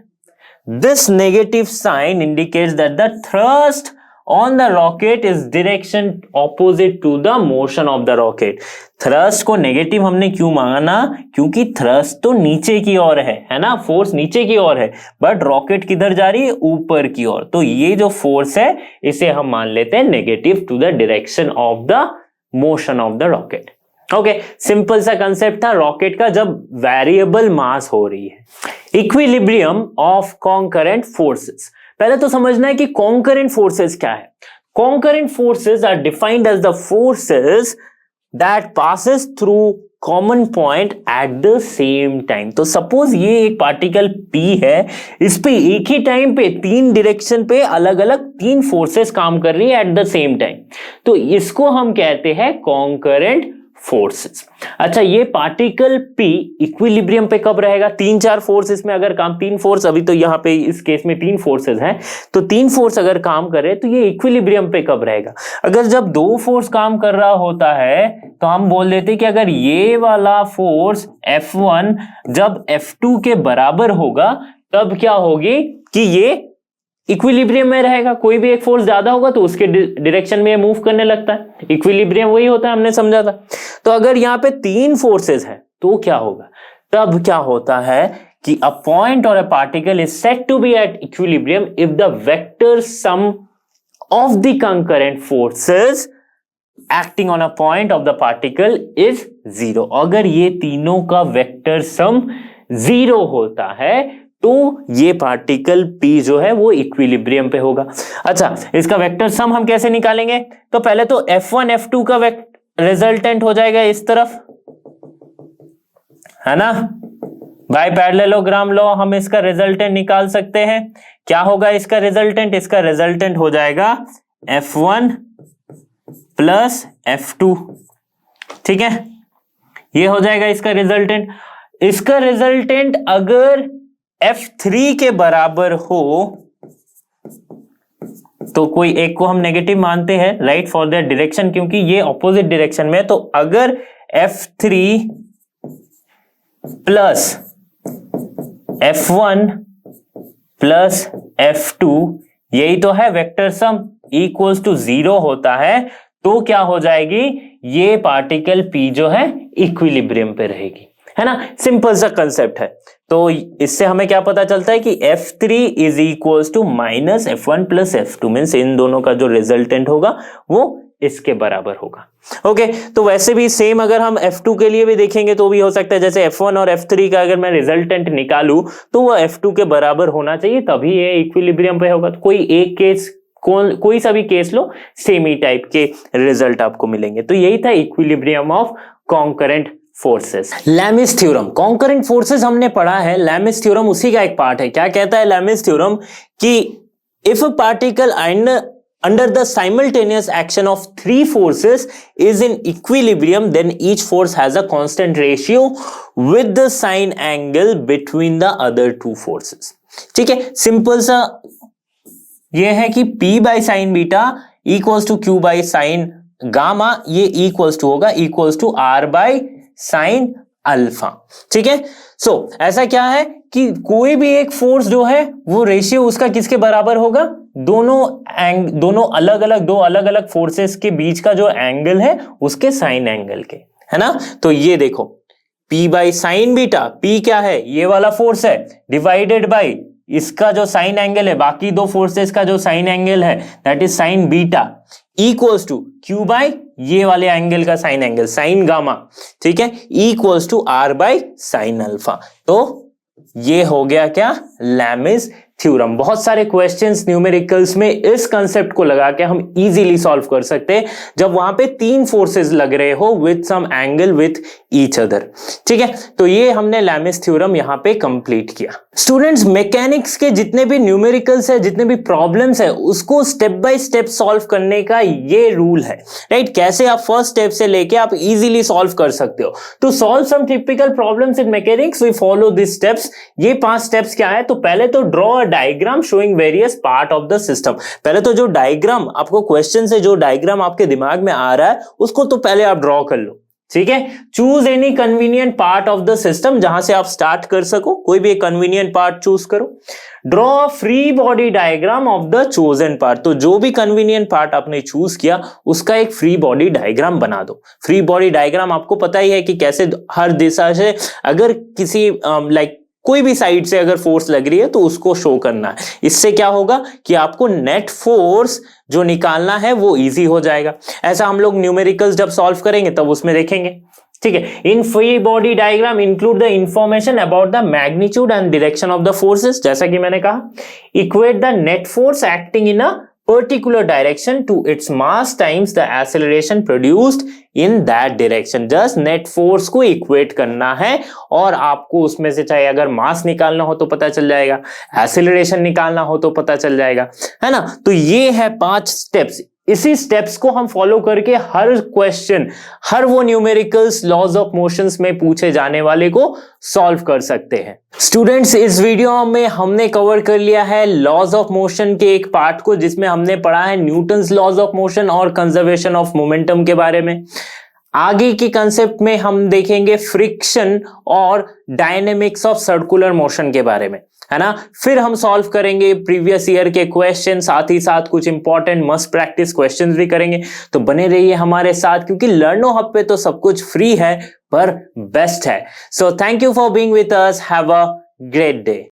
This negative sign indicates that the thrust on the rocket is direction opposite to the motion of the rocket. Thrust को नेगेटिव हमने क्यों माना? क्योंकि थ्रस्ट तो नीचे की ओर है ना, फोर्स नीचे की ओर है, बट रॉकेट किधर जा रही है? ऊपर की ओर। तो ये जो फोर्स है इसे हम मान लेते हैं negative to the direction of the motion of the rocket. Okay, simple सा कंसेप्ट था रॉकेट का जब वेरिएबल मास हो रही है। इक्विलिब्रियम ऑफ कॉन्करेंट फोर्सेस, पहले तो समझना है कि कॉन्करेंट फोर्सेस क्या है। Concurrent forces are defined as the forces that passes through common point at the same time. तो सपोज ये एक पार्टिकल P है, इस पे एक ही टाइम पे तीन डायरेक्शन पे अलग अलग तीन फोर्सेस काम कर रही है एट द सेम टाइम, तो इसको हम कहते हैं कॉन्करेंट फोर्सेस। अच्छा, ये पार्टिकल P इक्विलिब्रियम पे कब रहेगा? तीन चार फोर्स इसमें अगर काम, तीन फोर्स, अभी तो यहाँ पे इस केस में तीन फोर्सेस हैं, तो तीन फोर्स अगर काम करे तो ये इक्विलिब्रियम पे कब रहेगा? अगर जब दो फोर्स काम कर रहा होता है तो हम बोल देते कि अगर ये वाला फोर्स F1 जब F2 के बराबर होगा तब क्या होगी कि ये इक्विलिब्रियम में रहेगा। कोई भी एक फोर्स ज्यादा होगा तो उसके डायरेक्शन में मूव करने लगता है। इक्विलिब्रियम वही होता है, हमने समझा था। तो अगर यहाँ पे तीन फोर्सेस हैं तो क्या होगा? तब क्या होता है कि अ पॉइंट और a particle is said to be at equilibrium if the vector sum of the concurrent forces acting on a point of the particle is zero. अगर ये तीनों का वेक्टर सम जीरो होता है तो ये पार्टिकल P जो है वो इक्विलिब्रियम पे होगा। अच्छा, इसका वेक्टर सम हम कैसे निकालेंगे? तो पहले तो F1 F2 का रिजल्टेंट हो जाएगा इस तरफ, है ना। बाय पैरेललोग्राम लॉ हम इसका रिजल्टेंट निकाल सकते हैं। क्या होगा इसका रिजल्टेंट? इसका रिजल्टेंट हो जाएगा F1 प्लस F2। ठीक है, ये हो जाएगा इसका रिजल्टेंट। इसका रिजल्टेंट अगर F3 के बराबर हो तो कोई एक को हम नेगेटिव मानते हैं, राइट, फॉर दैट डायरेक्शन, क्योंकि ये ऑपोजिट डायरेक्शन में है। तो अगर F3 plus F1 plus F2 यही तो है vector sum equals to zero होता है, तो क्या हो जाएगी? ये पार्टिकल P जो है इक्विलिब्रियम पे रहेगी, है ना। सिंपल सा कंसेप्ट है। तो इससे हमें क्या पता चलता है कि F3 is equals to minus F1 plus F2, means इन दोनों का जो रिजल्टेंट होगा वो इसके बराबर होगा। ओके, तो वैसे भी सेम अगर हम F2 के लिए भी देखेंगे तो भी हो सकता है, जैसे F1 और F3 का अगर मैं रिजल्टेंट निकालूं तो वो F2 के बराबर होना चाहिए, तभी ये इक्विलिब्रियम पे होगा। तो कोई एक केस कोई सा भी केस लो, सेम ही टाइप के रिजल्ट आपको मिलेंगे। तो यही था equilibrium of concurrent forces. Lami's theorem, concurrent forces हमने पढ़ा है, लैमिस थ्योरम उसी का एक पार्ट है। क्या कहता है लैमिस थ्योरम कि if a particle under the simultaneous action of three forces is in equilibrium, then each force has a constant ratio with the sine angle between the other two forces। ठीक है, सिंपल सा ये है कि P by sine beta equals to Q by sine gamma, ये इक्वल्स टू होगा equals to R by sine alpha. ठीक है, सो ऐसा क्या है कि कोई भी एक फोर्स जो है वो रेशियो उसका किसके बराबर होगा, दोनों अलग अलग फोर्सेस के बीच का जो एंगल है उसके साइन एंगल के, है ना। तो ये देखो P by sine beta, P क्या है, ये वाला फोर्स है, डिवाइडेड बाई इसका जो साइन एंगल है, बाकी दो फोर्सेस का जो साइन एंगल है that is sine beta, equals to Q by ये वाले एंगल का साइन एंगल साइन गामा, ठीक है, equals to R by sine alpha. तो ये हो गया क्या, लैमिस थ्योरम। बहुत सारे क्वेश्चंस न्यूमेरिकल्स में इस कंसेप्ट को लगा के हम इजीली सॉल्व कर सकते हैं जब वहां पे तीन फोर्सेस लग रहे हो with some angle with each other. ठीक है, तो ये हमने लैमिस थ्योरम यहां पे कंप्लीट किया। स्टूडेंट्स, मैकेनिक्स के जितने भी न्यूमेरिकल्स है, जितने भी प्रॉब्लम्स है, उसको स्टेप बाय स्टेप सॉल्व करने का ये रूल है, राइट। कैसे आप फर्स्ट स्टेप से लेके आप इजीली सॉल्व कर सकते हो। To solve some typical problems in mechanics we follow this steps. ये 5 स्टेप्स क्या है, तो पहले तो draw a diagram showing various part of the system. पहले तो जो डायग्राम आपको क्वेश्चन से जो डायग्राम आपके दिमाग में आ रहा है उसको तो पहले आप ड्रॉ कर लो। ठीक है, choose any convenient part of the system, जहां से आप स्टार्ट कर सको, कोई भी एक कन्वीनियंट पार्ट चूज करो। Draw a free body diagram of the chosen part, तो जो भी कन्वीनियंट पार्ट आपने चूज किया उसका एक फ्री बॉडी डायग्राम बना दो। फ्री बॉडी डायग्राम आपको पता ही है कि कैसे हर दिशा से अगर किसी कोई भी साइड से अगर फोर्स लग रही है तो उसको शो करना है। इससे क्या होगा कि आपको नेट फोर्स जो निकालना है वो इजी हो जाएगा। ऐसा हम लोग न्यूमेरिकल्स जब सॉल्व करेंगे तब उसमें देखेंगे। ठीक है, in free body diagram include the information about the magnitude and direction of the forces, जैसा कि मैंने कहा। Equate the net force acting in a particular direction to its mass times the acceleration produced in that direction। just net force को equate करना है और आपको उसमें से चाहे अगर मास निकालना हो तो पता चल जाएगा, acceleration निकालना हो तो पता चल जाएगा, है ना। तो ये है 5 स्टेप्स। इसी स्टेप्स को हम फॉलो करके हर क्वेश्चन, हर वो न्यूमेरिकल्स लॉज ऑफ मोशंस में पूछे जाने वाले को सॉल्व कर सकते हैं। स्टूडेंट्स, इस वीडियो में हमने कवर कर लिया है लॉज ऑफ मोशन के एक पार्ट को, जिसमें हमने पढ़ा है न्यूटन्स लॉज ऑफ मोशन और कंजर्वेशन ऑफ मोमेंटम के बारे में। आगे के कंसेप्ट में हम देखेंगे फ्रिक्शन और डायनेमिक्स ऑफ सर्कुलर मोशन के बारे में, है ना। फिर हम सॉल्व करेंगे प्रीवियस ईयर के क्वेश्चन, साथ ही साथ कुछ इंपॉर्टेंट मस्ट प्रैक्टिस क्वेश्चंस भी करेंगे। तो बने रहिए हमारे साथ, क्योंकि लर्नो हब पे तो सब कुछ फ्री है पर बेस्ट है। So thank you for being with us, have a great day.